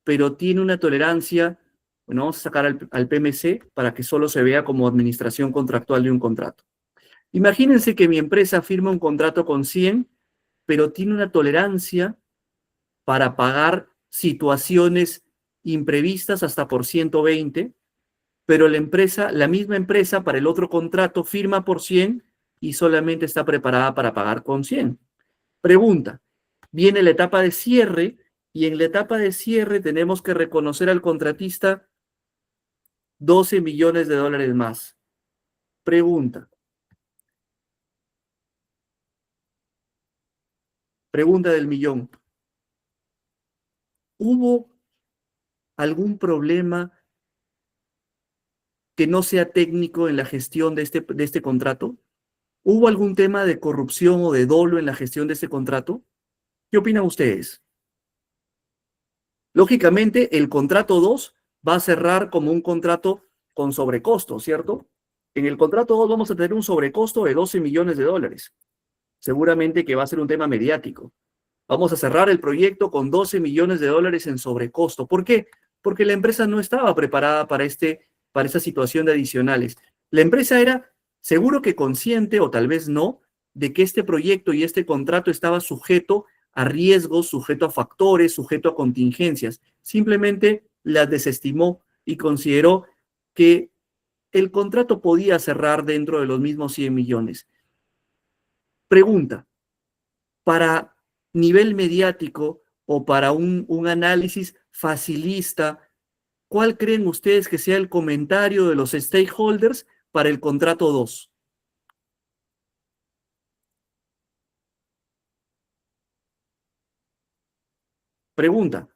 pero tiene una tolerancia, bueno, vamos a sacar al PMC para que solo se vea como administración contractual de un contrato. Imagínense que mi empresa firma un contrato con 100, pero tiene una tolerancia para pagar situaciones imprevistas hasta por 120, pero la misma empresa para el otro contrato firma por 100 y solamente está preparada para pagar con 100. Pregunta, viene la etapa de cierre y en la etapa de cierre tenemos que reconocer al contratista 12 millones de dólares más. Pregunta del millón. ¿Hubo algún problema que no sea técnico en la gestión de este contrato? ¿Hubo algún tema de corrupción o de dolo en la gestión de este contrato? ¿Qué opinan ustedes? Lógicamente, el contrato 2 va a cerrar como un contrato con sobrecosto, ¿cierto? En el contrato 2 vamos a tener un sobrecosto de 12 millones de dólares. Seguramente que va a ser un tema mediático. Vamos a cerrar el proyecto con 12 millones de dólares en sobrecosto. ¿Por qué? Porque la empresa no estaba preparada para esta situación de adicionales. La empresa era seguro que consciente, o tal vez no, de que este proyecto y este contrato estaba sujeto a riesgos, sujeto a factores, sujeto a contingencias. Simplemente las desestimó y consideró que el contrato podía cerrar dentro de los mismos 100 millones. Pregunta, para nivel mediático o para un análisis facilista, ¿cuál creen ustedes que sea el comentario de los stakeholders para el contrato 2? Pregunta,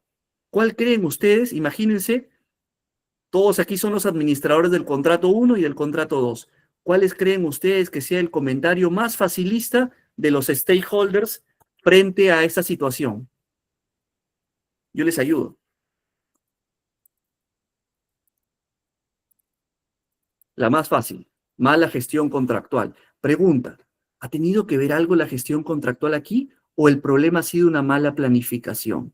¿cuál creen ustedes? Imagínense, todos aquí son los administradores del contrato 1 y del contrato 2. ¿Cuáles creen ustedes que sea el comentario más facilista de los stakeholders frente a esta situación? Yo les ayudo. La más fácil, mala gestión contractual. Pregunta, ¿ha tenido que ver algo la gestión contractual aquí o el problema ha sido una mala planificación?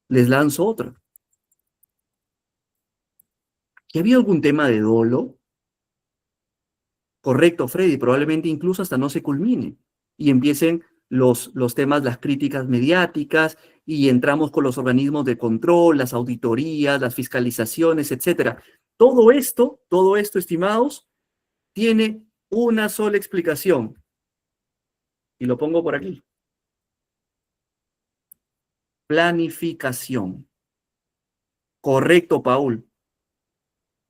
Les lanzo otra. ¿Que había algún tema de dolo? Correcto, Freddy, probablemente incluso hasta no se culmine y empiecen los temas, las críticas mediáticas, y entramos con los organismos de control, las auditorías, las fiscalizaciones, etcétera. Todo esto, estimados, tiene una sola explicación. Y lo pongo por aquí. Planificación. Correcto, Paul.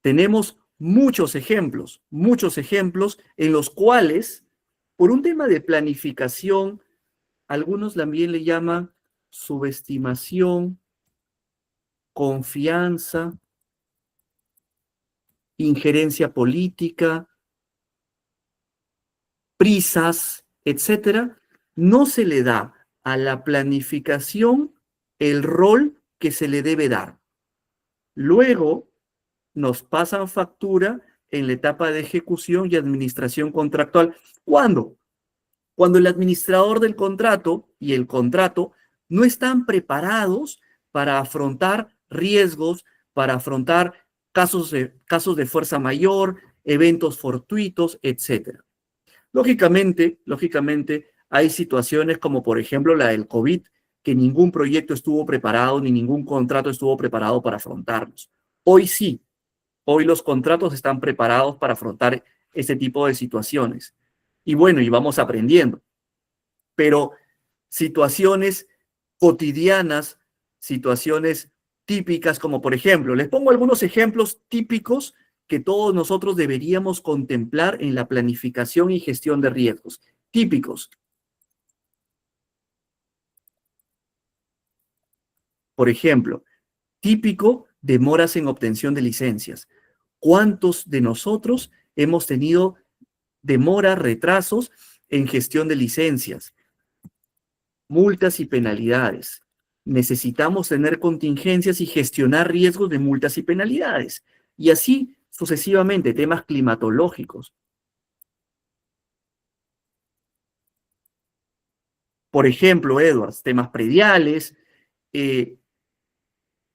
Tenemos muchos ejemplos en los cuales, por un tema de planificación, algunos también le llaman subestimación, confianza, injerencia política, prisas, etcétera, no se le da a la planificación el rol que se le debe dar. Luego nos pasan factura en la etapa de ejecución y administración contractual. ¿Cuándo? Cuando el administrador del contrato y el contrato no están preparados para afrontar riesgos, para afrontar casos de fuerza mayor, eventos fortuitos, etc. Lógicamente, hay situaciones como, por ejemplo, la del COVID, que ningún proyecto estuvo preparado, ni ningún contrato estuvo preparado para afrontarlos. Hoy sí, hoy los contratos están preparados para afrontar este tipo de situaciones. Y bueno, y vamos aprendiendo. Pero situaciones cotidianas, situaciones típicas, como por ejemplo, les pongo algunos ejemplos típicos que todos nosotros deberíamos contemplar en la planificación y gestión de riesgos. Típicos. Por ejemplo, típico, demoras en obtención de licencias. ¿Cuántos de nosotros hemos tenido demoras, retrasos en gestión de licencias? Multas y penalidades. Necesitamos tener contingencias y gestionar riesgos de multas y penalidades. Y así sucesivamente, temas climatológicos. Por ejemplo, Edwards, temas prediales,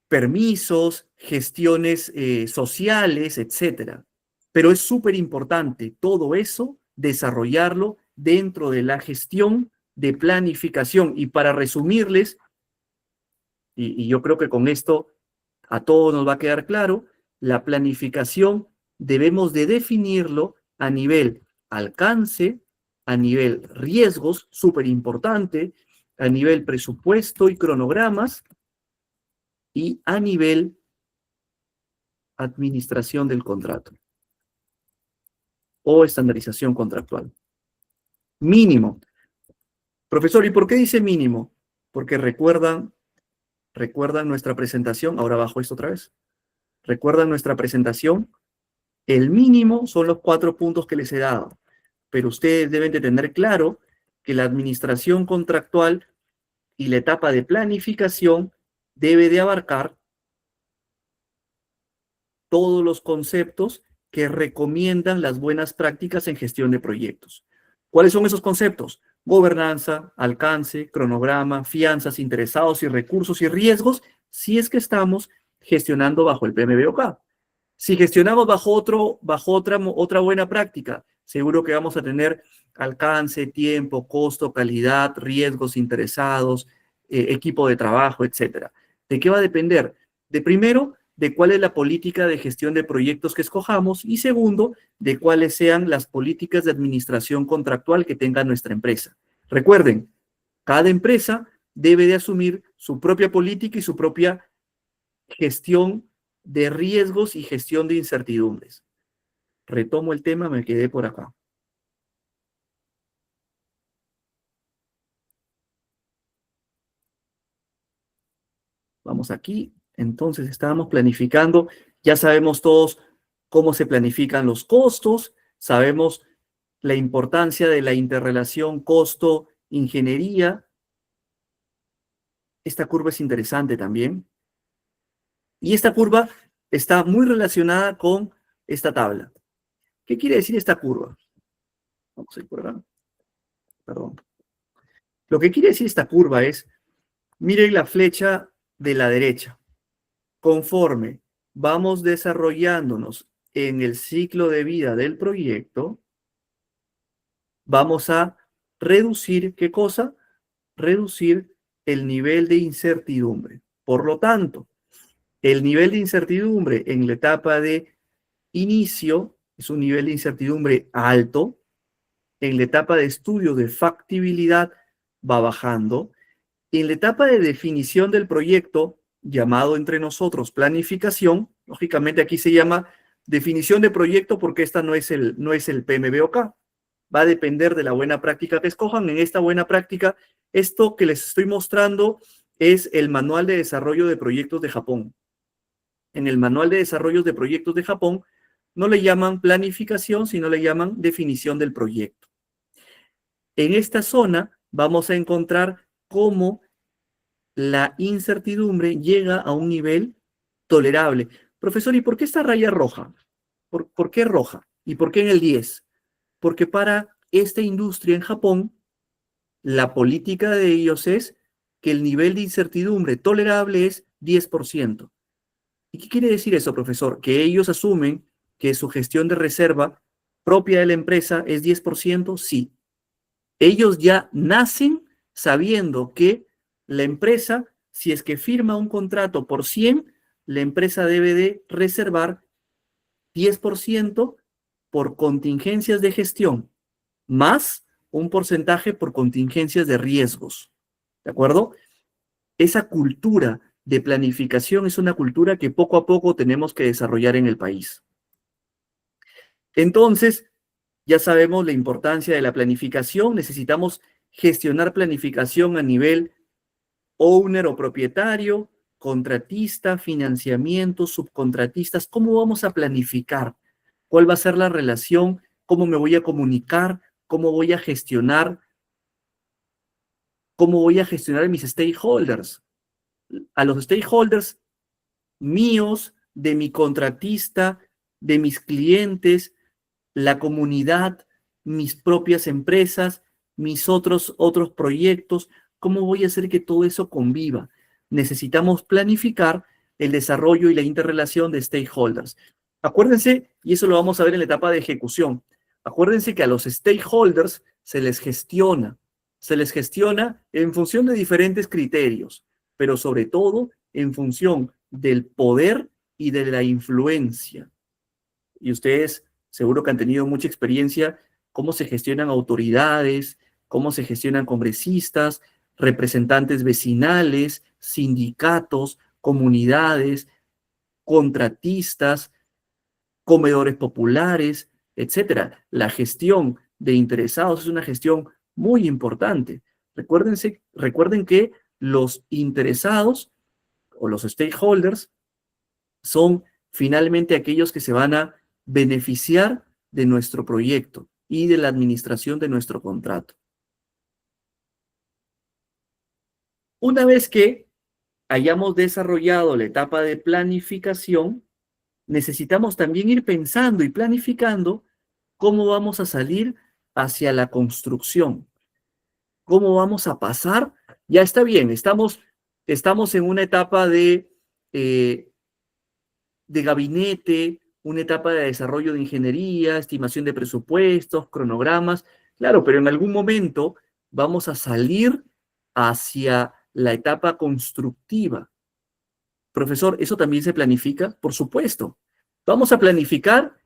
permisos, gestiones sociales, etcétera. Pero es súper importante todo eso desarrollarlo dentro de la gestión de planificación. Y para resumirles, y yo creo que con esto a todos nos va a quedar claro, la planificación debemos de definirlo a nivel alcance, a nivel riesgos, súper importante, a nivel presupuesto y cronogramas, y a nivel administración del contrato o estandarización contractual. Mínimo. Profesor, ¿y por qué dice mínimo? Porque recuerdan nuestra presentación, ahora bajo esto otra vez, recuerdan nuestra presentación, el mínimo son los 4 puntos que les he dado, pero ustedes deben de tener claro que la administración contractual y la etapa de planificación debe de abarcar todos los conceptos que recomiendan las buenas prácticas en gestión de proyectos. ¿Cuáles son esos conceptos? Gobernanza, alcance, cronograma, fianzas, interesados y recursos y riesgos, si es que estamos gestionando bajo el PMBOK. Si gestionamos bajo otra buena práctica, seguro que vamos a tener alcance, tiempo, costo, calidad, riesgos, interesados, equipo de trabajo, etcétera. ¿De qué va a depender? De primero, de cuál es la política de gestión de proyectos que escojamos, y segundo, de cuáles sean las políticas de administración contractual que tenga nuestra empresa. Recuerden, cada empresa debe de asumir su propia política y su propia gestión de riesgos y gestión de incertidumbres. Retomo el tema, me quedé por acá. Vamos aquí. Entonces estábamos planificando, ya sabemos todos cómo se planifican los costos, sabemos la importancia de la interrelación costo-ingeniería. Esta curva es interesante también. Y esta curva está muy relacionada con esta tabla. ¿Qué quiere decir esta curva? Vamos a ir por acá. Perdón. Lo que quiere decir esta curva es, miren la flecha de la derecha. Conforme vamos desarrollándonos en el ciclo de vida del proyecto, vamos a reducir, ¿qué cosa? Reducir el nivel de incertidumbre. Por lo tanto, el nivel de incertidumbre en la etapa de inicio es un nivel de incertidumbre alto. En la etapa de estudio de factibilidad va bajando. En la etapa de definición del proyecto, llamado entre nosotros planificación, lógicamente aquí se llama definición de proyecto porque esta no es el PMBOK. Va a depender de la buena práctica que escojan. En esta buena práctica, esto que les estoy mostrando es el manual de desarrollo de proyectos de Japón. En el manual de desarrollo de proyectos de Japón no le llaman planificación, sino le llaman definición del proyecto. En esta zona vamos a encontrar cómo la incertidumbre llega a un nivel tolerable. Profesor, ¿y por qué esta raya roja? ¿Por qué roja? ¿Y por qué en el 10? Porque para esta industria en Japón, la política de ellos es que el nivel de incertidumbre tolerable es 10%. ¿Y qué quiere decir eso, profesor? Que ellos asumen que su gestión de reserva propia de la empresa es 10%, sí. Ellos ya nacen sabiendo que la empresa, si es que firma un contrato por 100, la empresa debe de reservar 10% por contingencias de gestión, más un porcentaje por contingencias de riesgos. ¿De acuerdo? Esa cultura de planificación es una cultura que poco a poco tenemos que desarrollar en el país. Entonces, ya sabemos la importancia de la planificación. Necesitamos gestionar planificación a nivel owner o propietario, contratista, financiamiento, subcontratistas. ¿Cómo vamos a planificar? ¿Cuál va a ser la relación? ¿Cómo me voy a comunicar? ¿Cómo voy a gestionar? ¿Cómo voy a gestionar mis stakeholders? A los stakeholders míos, de mi contratista, de mis clientes, la comunidad, mis propias empresas, mis otros proyectos. ¿Cómo voy a hacer que todo eso conviva? Necesitamos planificar el desarrollo y la interrelación de stakeholders. Acuérdense, y eso lo vamos a ver en la etapa de ejecución, acuérdense que a los stakeholders se les gestiona en función de diferentes criterios, pero sobre todo en función del poder y de la influencia. Y ustedes seguro que han tenido mucha experiencia cómo se gestionan autoridades, cómo se gestionan congresistas, representantes vecinales, sindicatos, comunidades, contratistas, comedores populares, etcétera. La gestión de interesados es una gestión muy importante. Recuerden que los interesados o los stakeholders son finalmente aquellos que se van a beneficiar de nuestro proyecto y de la administración de nuestro contrato. Una vez que hayamos desarrollado la etapa de planificación, necesitamos también ir pensando y planificando cómo vamos a salir hacia la construcción. ¿Cómo vamos a pasar? Ya está bien, estamos en una etapa de gabinete, una etapa de desarrollo de ingeniería, estimación de presupuestos, cronogramas, claro, pero en algún momento vamos a salir hacia la etapa constructiva. Profesor, ¿eso también se planifica? Por supuesto. Vamos a planificar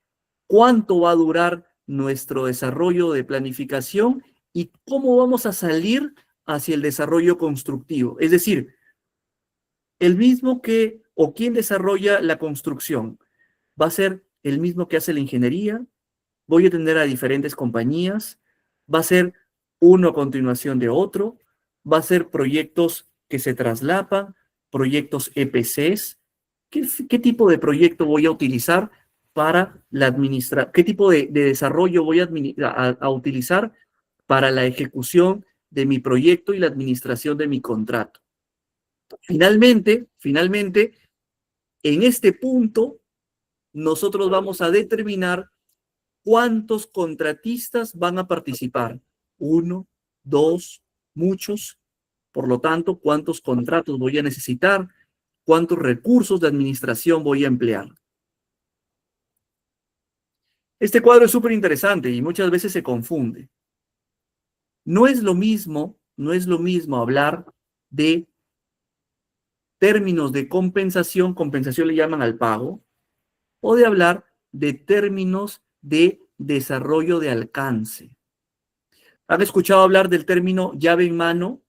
cuánto va a durar nuestro desarrollo de planificación y cómo vamos a salir hacia el desarrollo constructivo. Es decir, el mismo que o quién desarrolla la construcción. ¿Va a ser el mismo que hace la ingeniería? ¿Voy a tener a diferentes compañías? ¿Va a ser uno a continuación de otro? ¿Va a ser proyectos que se traslapan? ¿Proyectos EPCs? ¿Qué tipo de proyecto voy a utilizar para la administración? ¿Qué tipo de desarrollo voy a utilizar para la ejecución de mi proyecto y la administración de mi contrato? Finalmente, en este punto, nosotros vamos a determinar cuántos contratistas van a participar. 1, 2, muchos. Por lo tanto, cuántos contratos voy a necesitar, cuántos recursos de administración voy a emplear. Este cuadro es súper interesante y muchas veces se confunde. No es lo mismo hablar de términos de compensación le llaman al pago, o de hablar de términos de desarrollo de alcance. ¿Han escuchado hablar del término llave en mano?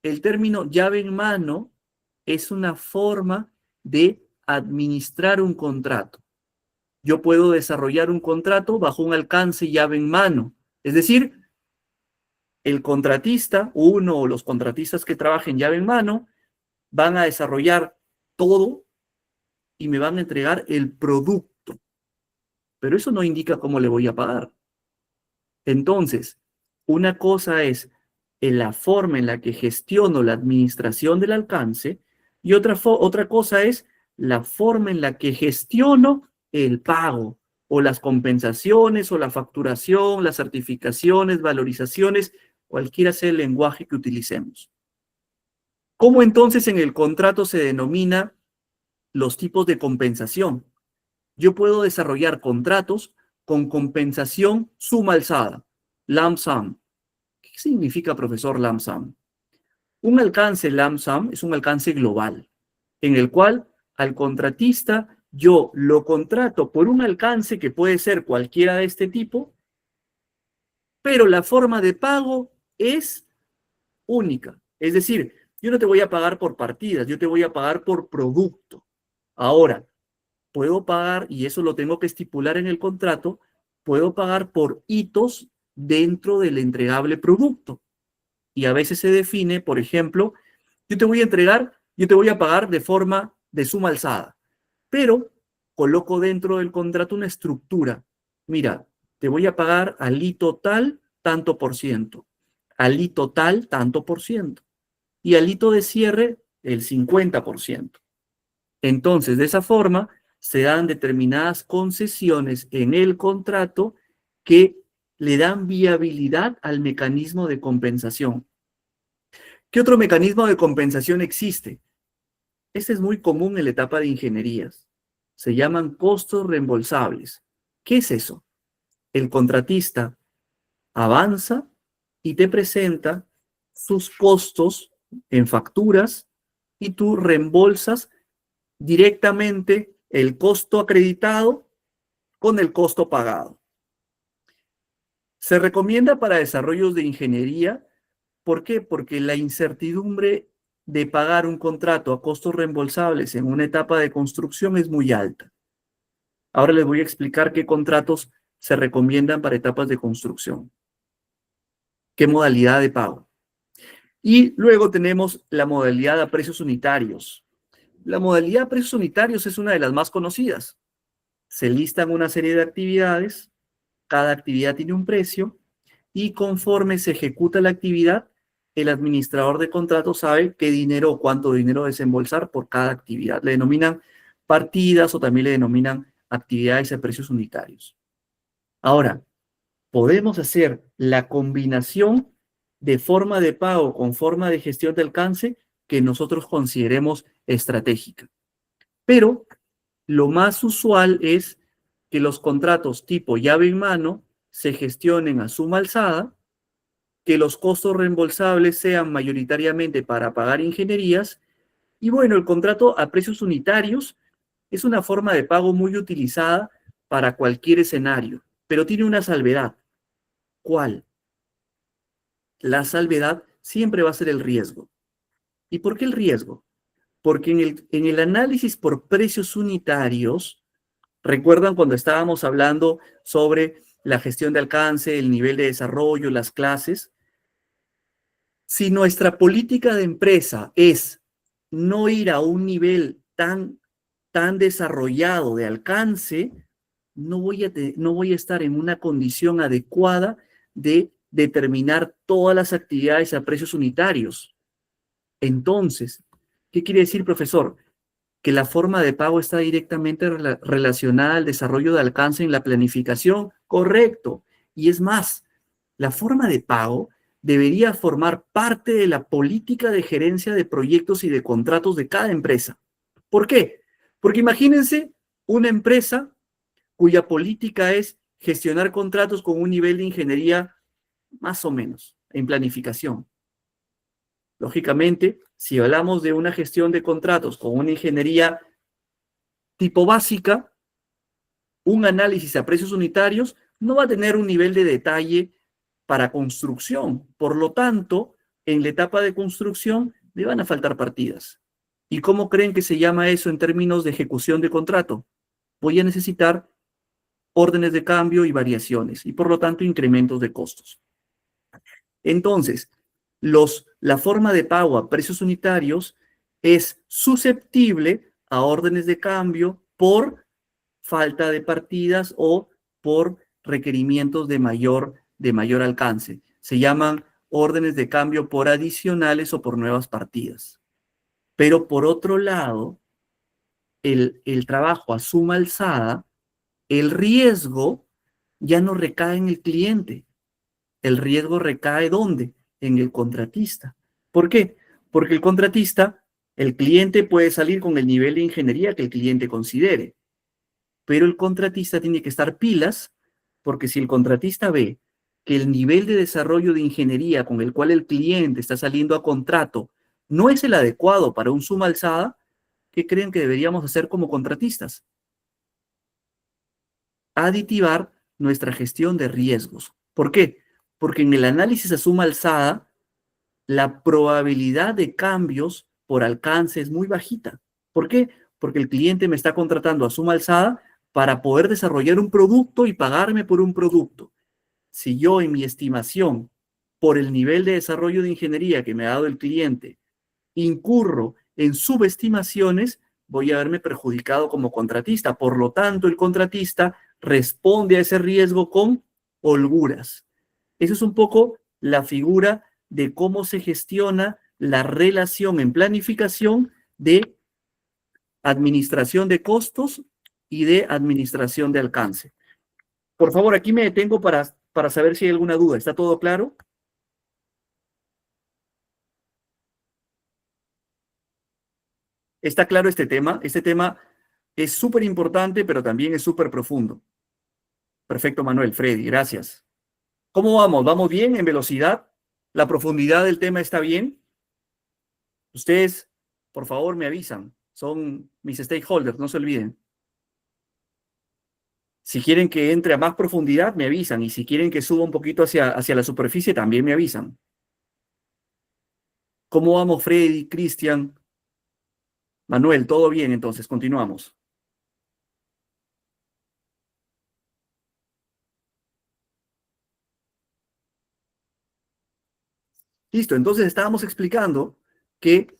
El término llave en mano es una forma de administrar un contrato. Yo puedo desarrollar un contrato bajo un alcance llave en mano. Es decir, el contratista, uno o los contratistas que trabajen llave en mano, van a desarrollar todo y me van a entregar el producto. Pero eso no indica cómo le voy a pagar. Entonces, una cosa es en la forma en la que gestiono la administración del alcance y otra cosa es la forma en la que gestiono el pago o las compensaciones o la facturación, las certificaciones, valorizaciones, cualquiera sea el lenguaje que utilicemos. ¿Cómo entonces en el contrato se denomina los tipos de compensación? Yo puedo desarrollar contratos con compensación suma alzada, lump sum. ¿Qué significa, profesor, lump sum? Un alcance lump sum es un alcance global, en el cual al contratista yo lo contrato por un alcance que puede ser cualquiera de este tipo, pero la forma de pago es única. Es decir, yo no te voy a pagar por partidas, yo te voy a pagar por producto. Ahora, puedo pagar, y eso lo tengo que estipular en el contrato, puedo pagar por hitos dentro del entregable producto. Y a veces se define, por ejemplo, yo te voy a pagar de forma de suma alzada, pero coloco dentro del contrato una estructura. Mira, te voy a pagar al hito tal, tanto por ciento, al hito tal, tanto por ciento, y al hito de cierre, el 50%. Entonces, de esa forma, se dan determinadas concesiones en el contrato que le dan viabilidad al mecanismo de compensación. ¿Qué otro mecanismo de compensación existe? Este es muy común en la etapa de ingenierías. Se llaman costos reembolsables. ¿Qué es eso? El contratista avanza y te presenta sus costos en facturas y tú reembolsas directamente el costo acreditado con el costo pagado. Se recomienda para desarrollos de ingeniería. ¿Por qué? Porque la incertidumbre de pagar un contrato a costos reembolsables en una etapa de construcción es muy alta. Ahora les voy a explicar qué contratos se recomiendan para etapas de construcción. ¿Qué modalidad de pago? Y luego tenemos la modalidad a precios unitarios. La modalidad a precios unitarios es una de las más conocidas. Se listan una serie de actividades, cada actividad tiene un precio y conforme se ejecuta la actividad, el administrador de contratos sabe qué dinero o cuánto dinero desembolsar por cada actividad. Le denominan partidas o también le denominan actividades a precios unitarios. Ahora, podemos hacer la combinación de forma de pago con forma de gestión de alcance que nosotros consideremos estratégica. Pero lo más usual es que los contratos tipo llave en mano se gestionen a suma alzada, que los costos reembolsables sean mayoritariamente para pagar ingenierías, y bueno, el contrato a precios unitarios es una forma de pago muy utilizada para cualquier escenario, pero tiene una salvedad. ¿Cuál? La salvedad siempre va a ser el riesgo. ¿Y por qué el riesgo? Porque en el análisis por precios unitarios, ¿recuerdan cuando estábamos hablando sobre la gestión de alcance, el nivel de desarrollo, las clases? Si nuestra política de empresa es no ir a un nivel tan desarrollado de alcance, no voy a estar en una condición adecuada de determinar todas las actividades a precios unitarios. Entonces, ¿qué quiere decir, profesor? Que la forma de pago está directamente relacionada al desarrollo de alcance en la planificación. Correcto. Y es más, la forma de pago debería formar parte de la política de gerencia de proyectos y de contratos de cada empresa. ¿Por qué? Porque imagínense una empresa cuya política es gestionar contratos con un nivel de ingeniería más o menos. en planificación. Lógicamente, si hablamos de una gestión de contratos con una ingeniería tipo básica, un análisis a precios unitarios no va a tener un nivel de detalle para construcción. Por lo tanto, en la etapa de construcción le van a faltar partidas. ¿Y cómo creen que se llama eso en términos de ejecución de contrato? Voy a necesitar órdenes de cambio y variaciones, y por lo tanto incrementos de costos. Entonces, la forma de pago a precios unitarios es susceptible a órdenes de cambio por falta de partidas o por requerimientos de mayor alcance. Se llaman órdenes de cambio por adicionales o por nuevas partidas. Pero por otro lado, el trabajo a suma alzada, el riesgo ya no recae en el cliente. El riesgo recae ¿dónde? En el contratista. ¿Por qué? Porque el contratista, el cliente puede salir con el nivel de ingeniería que el cliente considere, pero el contratista tiene que estar pilas, porque si el contratista ve que el nivel de desarrollo de ingeniería con el cual el cliente está saliendo a contrato no es el adecuado para un suma alzada, ¿qué creen que deberíamos hacer como contratistas? Aditivar nuestra gestión de riesgos. ¿Por qué? Porque en el análisis a suma alzada, la probabilidad de cambios por alcance es muy bajita. ¿Por qué? Porque el cliente me está contratando a suma alzada para poder desarrollar un producto y pagarme por un producto. Si yo en mi estimación, por el nivel de desarrollo de ingeniería que me ha dado el cliente, incurro en subestimaciones, voy a verme perjudicado como contratista. Por lo tanto, el contratista responde a ese riesgo con holguras. Esa es un poco la figura de cómo se gestiona la relación en planificación de administración de costos y de administración de alcance. Por favor, aquí me detengo para saber si hay alguna duda. ¿Está todo claro? ¿Está claro este tema? Este tema es súper importante, pero también es súper profundo. Perfecto, Manuel, Freddy, gracias. ¿Cómo vamos? ¿Vamos bien en velocidad? ¿La profundidad del tema está bien? Ustedes, por favor, me avisan. Son mis stakeholders, no se olviden. Si quieren que entre a más profundidad, me avisan. Y si quieren que suba un poquito hacia la superficie, también me avisan. ¿Cómo vamos, Freddy, Cristian, Manuel? ¿Todo bien? Entonces, continuamos. Listo, entonces estábamos explicando que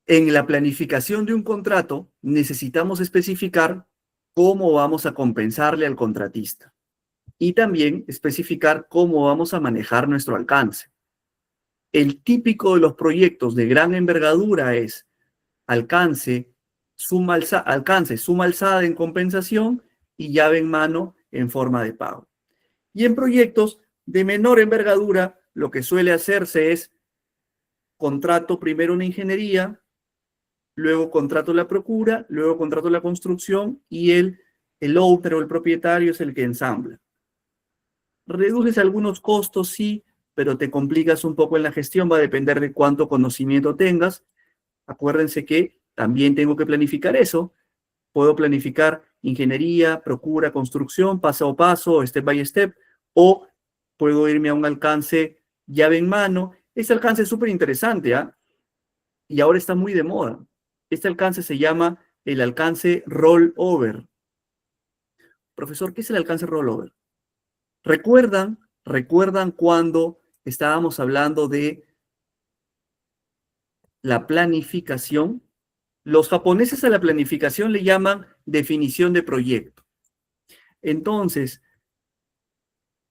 en la planificación de un contrato necesitamos especificar cómo vamos a compensarle al contratista y también especificar cómo vamos a manejar nuestro alcance. El típico de los proyectos de gran envergadura es alcance, suma alzada en compensación y llave en mano en forma de pago. Y en proyectos de menor envergadura, lo que suele hacerse es contrato primero una ingeniería, luego contrato la procura, luego contrato la construcción y el owner o el propietario es el que ensambla. Reduces algunos costos, sí, pero te complicas un poco en la gestión, va a depender de cuánto conocimiento tengas. Acuérdense que también tengo que planificar eso. Puedo planificar ingeniería, procura, construcción, paso a paso, step by step, o puedo irme a un alcance llave en mano. Este alcance es súper interesante, ¿ah? Y ahora está muy de moda. Este alcance se llama el alcance rollover. Profesor, ¿qué es el alcance rollover? ¿Recuerdan cuando estábamos hablando de la planificación? Los japoneses a la planificación le llaman definición de proyecto. Entonces,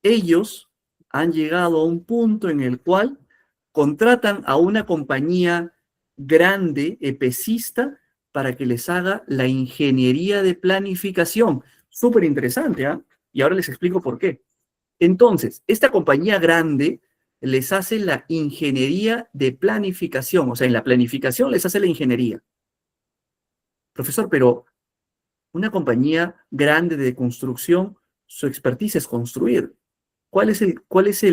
ellos han llegado a un punto en el cual contratan a una compañía grande, epecista, para que les haga la ingeniería de planificación. Súper interesante, ¿eh? Y ahora les explico por qué. Entonces, esta compañía grande les hace la ingeniería de planificación, o sea, en la planificación les hace la ingeniería. Profesor, pero una compañía grande de construcción, su expertise es construir. ¿Cuál es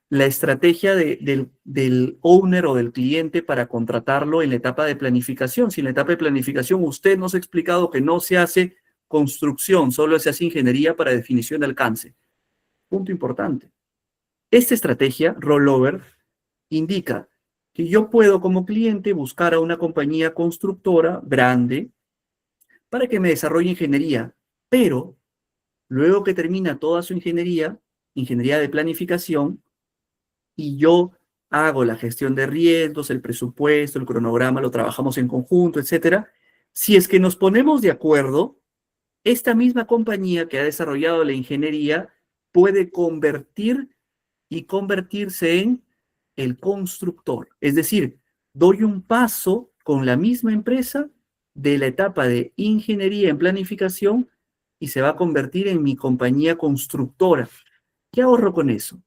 la estrategia del owner o del cliente para contratarlo en la etapa de planificación. Si en la etapa de planificación usted nos ha explicado que no se hace construcción, solo se hace ingeniería para definición de alcance. Punto importante. Esta estrategia, rollover, indica que yo puedo como cliente buscar a una compañía constructora grande para que me desarrolle ingeniería, pero luego que termina toda su ingeniería, ingeniería de planificación, y yo hago la gestión de riesgos, el presupuesto, el cronograma, lo trabajamos en conjunto, etcétera. Si es que nos ponemos de acuerdo, esta misma compañía que ha desarrollado la ingeniería puede convertirse en el constructor. Es decir, doy un paso con la misma empresa de la etapa de ingeniería en planificación y se va a convertir en mi compañía constructora. ¿Qué ahorro con eso?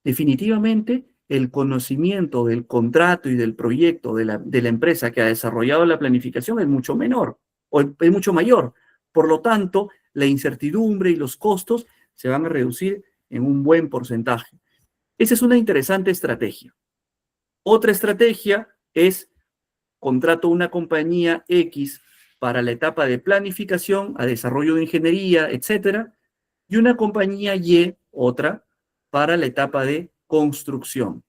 Definitivamente, el conocimiento del contrato y del proyecto de la empresa que ha desarrollado la planificación es mucho menor o es mucho mayor. Por lo tanto, la incertidumbre y los costos se van a reducir en un buen porcentaje. Esa es una interesante estrategia. Otra estrategia es contrato una compañía X para la etapa de planificación, a desarrollo de ingeniería, etcétera, y una compañía Y, otra, para la etapa de construcción.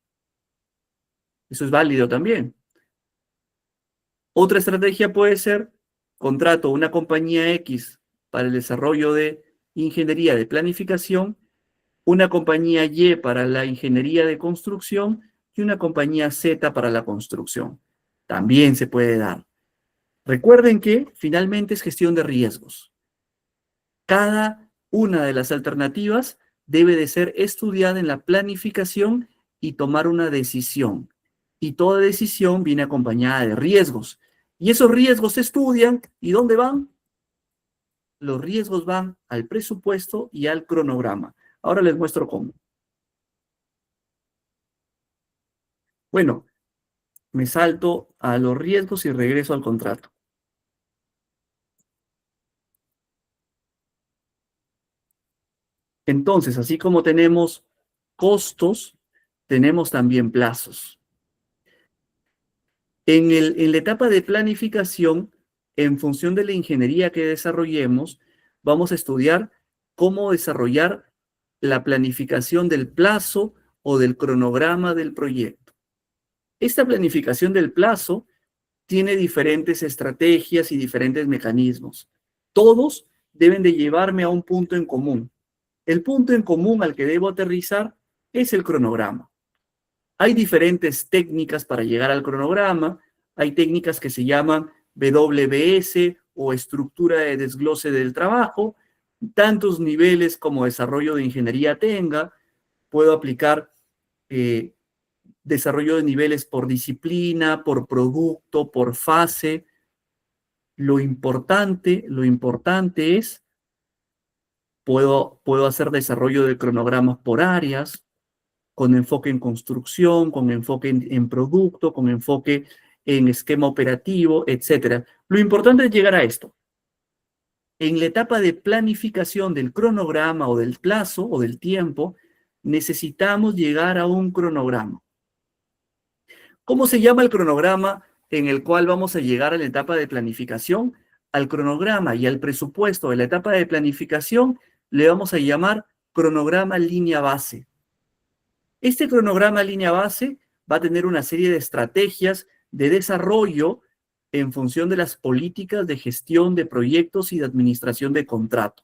Eso es válido también. Otra estrategia puede ser contrato una compañía X para el desarrollo de ingeniería de planificación, una compañía Y para la ingeniería de construcción y una compañía Z para la construcción. También se puede dar. Recuerden que finalmente es gestión de riesgos. Cada una de las alternativas debe de ser estudiada en la planificación y tomar una decisión. Y toda decisión viene acompañada de riesgos. Y esos riesgos se estudian. ¿Y dónde van? Los riesgos van al presupuesto y al cronograma. Ahora les muestro cómo. Bueno, me salto a los riesgos y regreso al contrato. Entonces, así como tenemos costos, tenemos también plazos. En la etapa de planificación, en función de la ingeniería que desarrollemos, vamos a estudiar cómo desarrollar la planificación del plazo o del cronograma del proyecto. Esta planificación del plazo tiene diferentes estrategias y diferentes mecanismos. Todos deben de llevarme a un punto en común. El punto en común al que debo aterrizar es el cronograma. Hay diferentes técnicas para llegar al cronograma. Hay técnicas que se llaman WBS o estructura de desglose del trabajo. Tantos niveles como desarrollo de ingeniería tenga, puedo aplicar desarrollo de niveles por disciplina, por producto, por fase. Lo importante es, puedo hacer desarrollo de cronogramas por áreas, con enfoque en construcción, con enfoque en producto, con enfoque en esquema operativo, etc. Lo importante es llegar a esto. En la etapa de planificación del cronograma o del plazo o del tiempo, necesitamos llegar a un cronograma. ¿Cómo se llama el cronograma en el cual vamos a llegar a la etapa de planificación? Al cronograma y al presupuesto de la etapa de planificación le vamos a llamar cronograma línea base. Este cronograma línea base va a tener una serie de estrategias de desarrollo en función de las políticas de gestión de proyectos y de administración de contrato.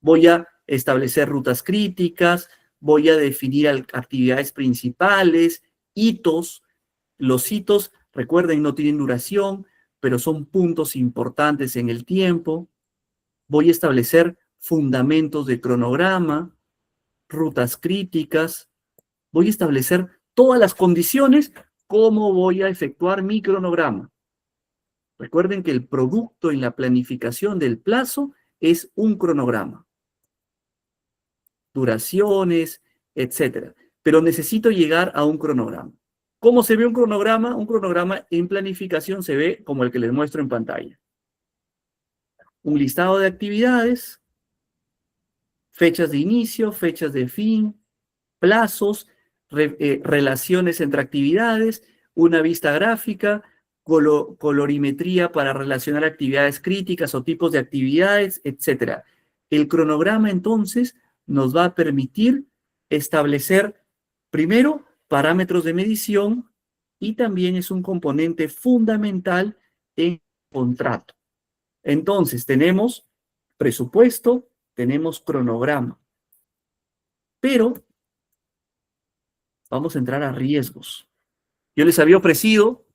Voy a establecer rutas críticas, voy a definir actividades principales, hitos. Los hitos, recuerden, no tienen duración, pero son puntos importantes en el tiempo. Voy a establecer fundamentos de cronograma, rutas críticas. Voy a establecer todas las condiciones, cómo voy a efectuar mi cronograma. Recuerden que el producto en la planificación del plazo es un cronograma. Duraciones, etcétera. Pero necesito llegar a un cronograma. ¿Cómo se ve un cronograma? Un cronograma en planificación se ve como el que les muestro en pantalla. Un listado de actividades, fechas de inicio, fechas de fin, plazos, relaciones entre actividades, una vista gráfica, colorimetría para relacionar actividades críticas o tipos de actividades, etc. El cronograma, entonces, nos va a permitir establecer, primero, parámetros de medición y también es un componente fundamental en el contrato. Entonces, tenemos presupuesto, tenemos cronograma, pero vamos a entrar a riesgos. Yo les había ofrecido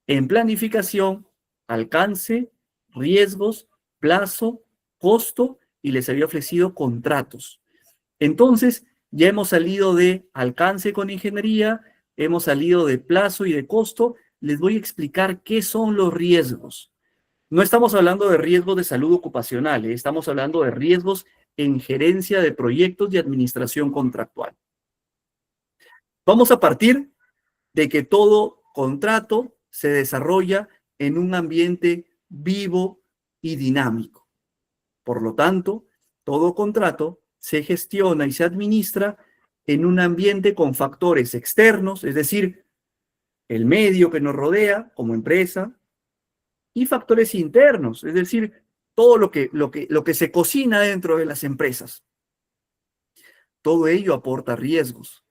en planificación, alcance, riesgos, plazo, costo y les había ofrecido contratos. Entonces, ya hemos salido de alcance con ingeniería, hemos salido de plazo y de costo. Les voy a explicar qué son los riesgos. No estamos hablando de riesgos de salud ocupacional, estamos hablando de riesgos en gerencia de proyectos y administración contractual. Vamos a partir de que todo contrato se desarrolla en un ambiente vivo y dinámico. Por lo tanto, todo contrato se gestiona y se administra en un ambiente con factores externos, es decir, el medio que nos rodea como empresa, y factores internos, es decir, todo lo que se cocina dentro de las empresas. Todo ello aporta riesgos.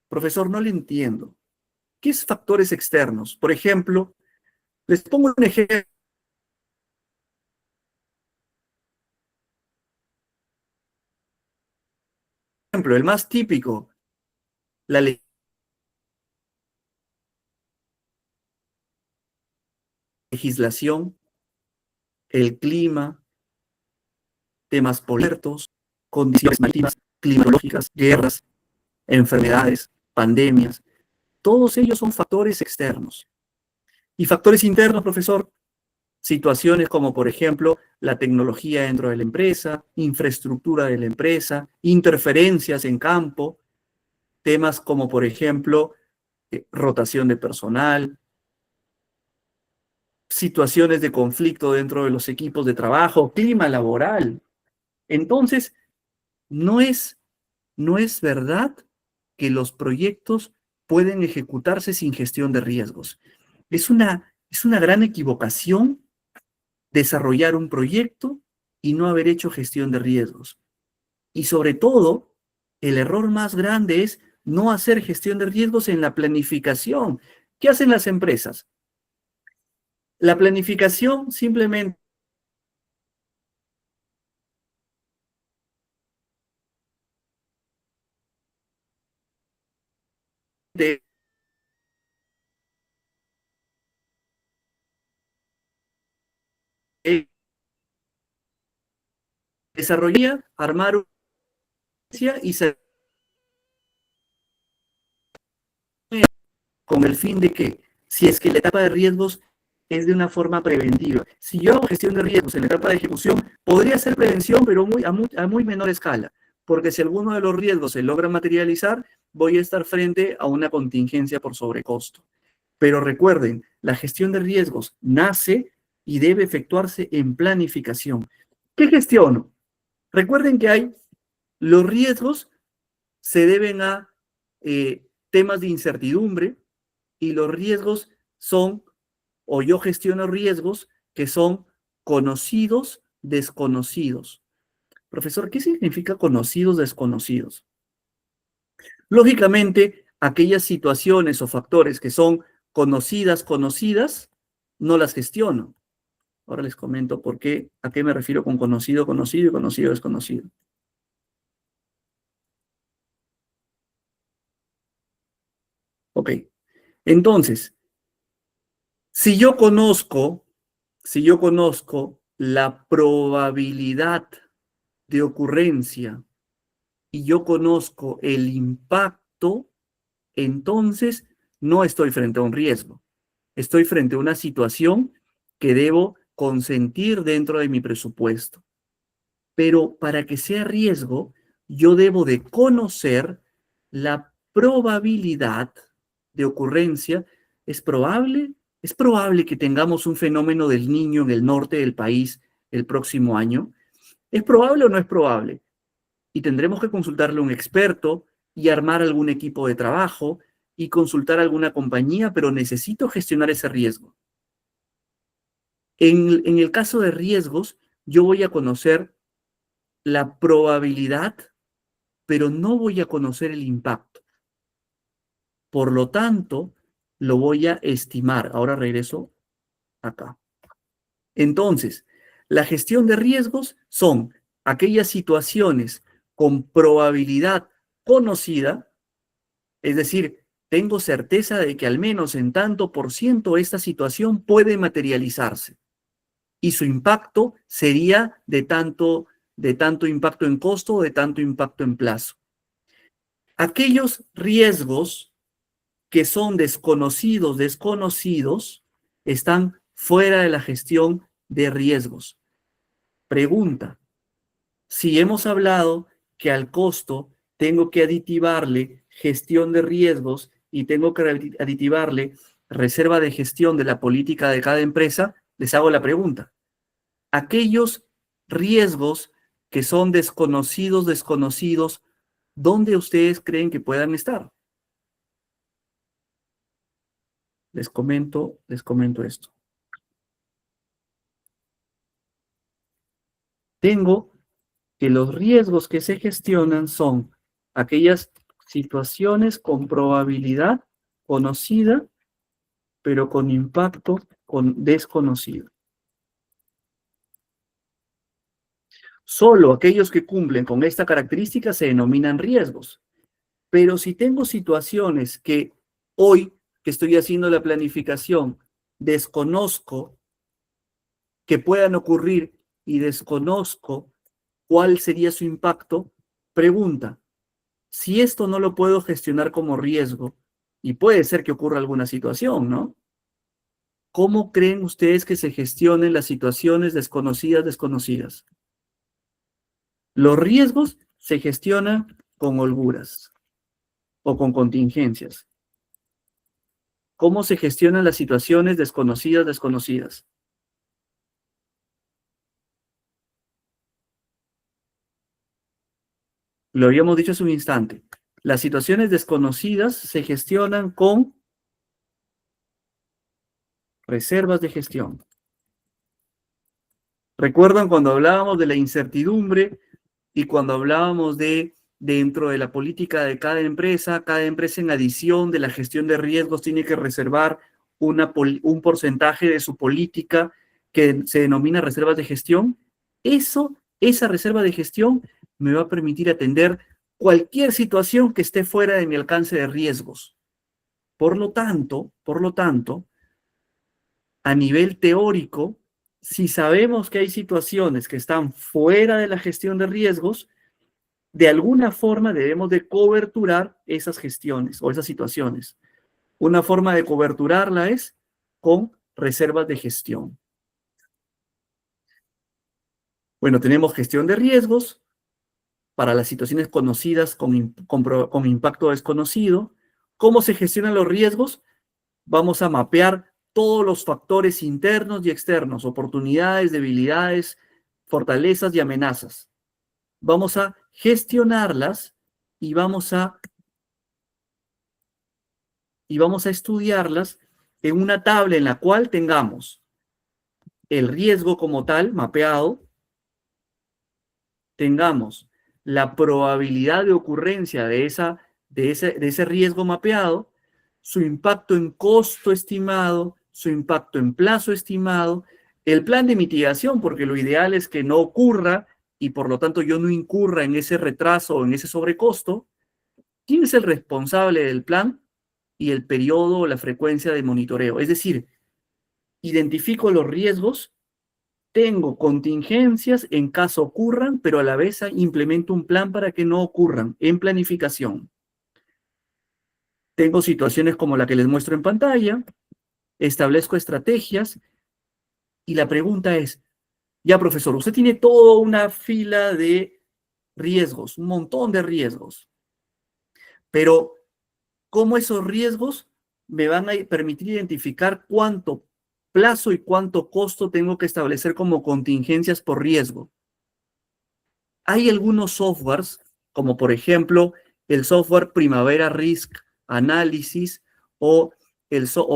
Profesor, no le entiendo. ¿Qué es factores externos? Por ejemplo, les pongo un ejemplo. El más típico, la legislación, el clima, temas políticos, condiciones marítimas, climatológicas, guerras, enfermedades, pandemias. Todos ellos son factores externos. Y factores internos, profesor, situaciones como, por ejemplo, la tecnología dentro de la empresa, infraestructura de la empresa, interferencias en campo, temas como, por ejemplo, rotación de personal, situaciones de conflicto dentro de los equipos de trabajo, clima laboral. Entonces, no es verdad que los proyectos pueden ejecutarse sin gestión de riesgos. Es una gran equivocación desarrollar un proyecto y no haber hecho gestión de riesgos. Y sobre todo, el error más grande es no hacer gestión de riesgos en la planificación. ¿Qué hacen las empresas? La planificación simplemente desarrollar, armar una y se con el fin de que, si es que la etapa de riesgos es de una forma preventiva. Si yo hago gestión de riesgos en la etapa de ejecución, podría ser prevención, pero a muy menor escala, porque si alguno de los riesgos se logra materializar, voy a estar frente a una contingencia por sobrecosto. Pero recuerden, la gestión de riesgos nace y debe efectuarse en planificación. ¿Qué gestiono? Recuerden que hay los riesgos se deben a temas de incertidumbre y los riesgos son, o yo gestiono riesgos que son conocidos, desconocidos. Profesor, ¿qué significa conocidos, desconocidos? Lógicamente, aquellas situaciones o factores que son conocidas, no las gestiono. Ahora les comento por qué, a qué me refiero con conocido, conocido y conocido, desconocido. Ok, entonces, si yo conozco la probabilidad de ocurrencia y yo conozco el impacto, entonces no estoy frente a un riesgo. Estoy frente a una situación que debo consentir dentro de mi presupuesto. Pero para que sea riesgo, yo debo de conocer la probabilidad de ocurrencia. ¿Es probable? ¿Es probable que tengamos un fenómeno del Niño en el norte del país el próximo año? ¿Es probable o no es probable? Y tendremos que consultarle a un experto, y armar algún equipo de trabajo y consultar a alguna compañía, pero necesito gestionar ese riesgo. En el caso de riesgos, yo voy a conocer la probabilidad, pero no voy a conocer el impacto. Por lo tanto, lo voy a estimar. Ahora regreso acá. Entonces, la gestión de riesgos son aquellas situaciones con probabilidad conocida, es decir, tengo certeza de que al menos en tanto por ciento esta situación puede materializarse y su impacto sería de tanto impacto en costo o de tanto impacto en plazo. Aquellos riesgos que son desconocidos, están fuera de la gestión de riesgos. Pregunta, si hemos hablado que al costo tengo que aditivarle gestión de riesgos y tengo que aditivarle reserva de gestión de la política de cada empresa, les hago la pregunta. Aquellos riesgos que son desconocidos, ¿dónde ustedes creen que puedan estar? Les comento esto. Tengo que los riesgos que se gestionan son aquellas situaciones con probabilidad conocida, pero con impacto desconocido. Solo aquellos que cumplen con esta característica se denominan riesgos. Pero si tengo situaciones que hoy que estoy haciendo la planificación desconozco que puedan ocurrir y desconozco cuál sería su impacto, pregunta, si esto no lo puedo gestionar como riesgo, y puede ser que ocurra alguna situación, ¿no? ¿Cómo creen ustedes que se gestionen las situaciones desconocidas? Los riesgos se gestionan con holguras o con contingencias. ¿Cómo se gestionan las situaciones desconocidas? Lo habíamos dicho hace un instante. Las situaciones desconocidas se gestionan con reservas de gestión. ¿Recuerdan cuando hablábamos de la incertidumbre y cuando hablábamos de dentro de la política de cada empresa en adición de la gestión de riesgos tiene que reservar un porcentaje de su política que se denomina reservas de gestión? Esa reserva de gestión me va a permitir atender cualquier situación que esté fuera de mi alcance de riesgos. Por lo tanto, a nivel teórico, si sabemos que hay situaciones que están fuera de la gestión de riesgos, de alguna forma debemos de coberturar esas gestiones o esas situaciones. Una forma de coberturarla es con reservas de gestión. Bueno, tenemos gestión de riesgos para las situaciones conocidas con impacto desconocido. ¿Cómo se gestionan los riesgos? Vamos a mapear todos los factores internos y externos, oportunidades, debilidades, fortalezas y amenazas. Vamos a gestionarlas y vamos a estudiarlas en una tabla en la cual tengamos el riesgo como tal mapeado, tengamos la probabilidad de ocurrencia de ese riesgo mapeado, su impacto en costo estimado, su impacto en plazo estimado, el plan de mitigación, porque lo ideal es que no ocurra y por lo tanto yo no incurra en ese retraso o en ese sobrecosto. ¿Quién es el responsable del plan? Y el periodo o la frecuencia de monitoreo. Es decir, identifico los riesgos, tengo contingencias en caso ocurran, pero a la vez implemento un plan para que no ocurran en planificación. Tengo situaciones como la que les muestro en pantalla, establezco estrategias y la pregunta es, ya profesor, usted tiene toda una fila de riesgos, un montón de riesgos, pero ¿cómo esos riesgos me van a permitir identificar cuánto plazo y cuánto costo tengo que establecer como contingencias por riesgo? Hay algunos softwares, como por ejemplo el software Primavera Risk Analysis o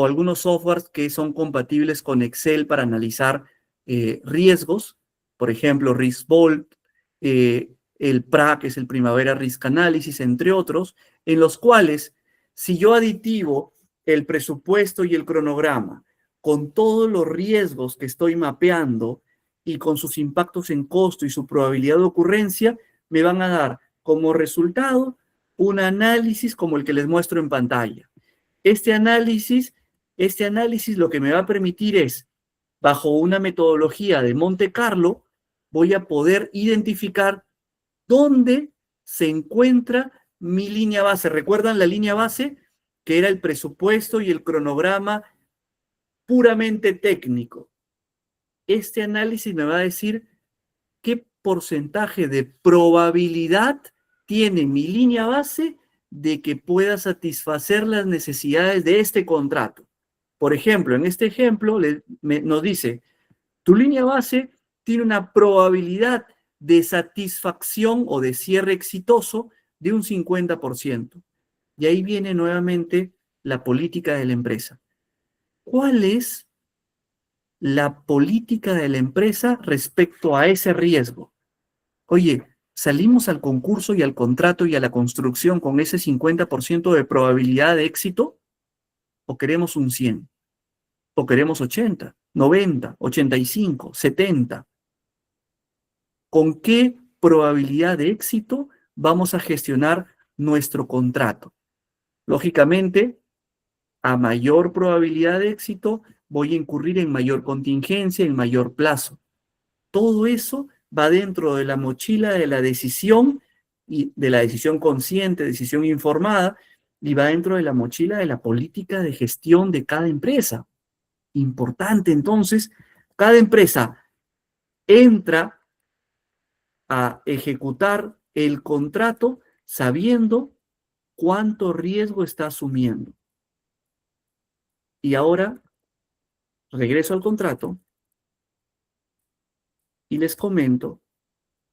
algunos softwares que son compatibles con Excel para analizar riesgos, por ejemplo, RiskVault, el PRA, que es el Primavera Risk Analysis, entre otros, en los cuales, si yo aditivo el presupuesto y el cronograma con todos los riesgos que estoy mapeando y con sus impactos en costo y su probabilidad de ocurrencia, me van a dar como resultado un análisis como el que les muestro en pantalla. Este análisis lo que me va a permitir es, bajo una metodología de Monte Carlo, voy a poder identificar dónde se encuentra mi línea base. ¿Recuerdan la línea base? Que era el presupuesto y el cronograma puramente técnico. Este análisis me va a decir qué porcentaje de probabilidad tiene mi línea base de que pueda satisfacer las necesidades de este contrato. Por ejemplo, en este ejemplo nos dice, tu línea base tiene una probabilidad de satisfacción o de cierre exitoso de un 50%. Y ahí viene nuevamente la política de la empresa. ¿Cuál es la política de la empresa respecto a ese riesgo? Oye, ¿salimos al concurso y al contrato y a la construcción con ese 50% de probabilidad de éxito? ¿O queremos un 100? ¿O queremos 80, 90, 85, 70? ¿Con qué probabilidad de éxito vamos a gestionar nuestro contrato? Lógicamente, a mayor probabilidad de éxito, voy a incurrir en mayor contingencia, en mayor plazo. Todo eso va dentro de la mochila de la decisión y de la decisión consciente, decisión informada, y va dentro de la mochila de la política de gestión de cada empresa. Importante, entonces, cada empresa entra a ejecutar el contrato sabiendo cuánto riesgo está asumiendo. Y ahora regreso al contrato y les comento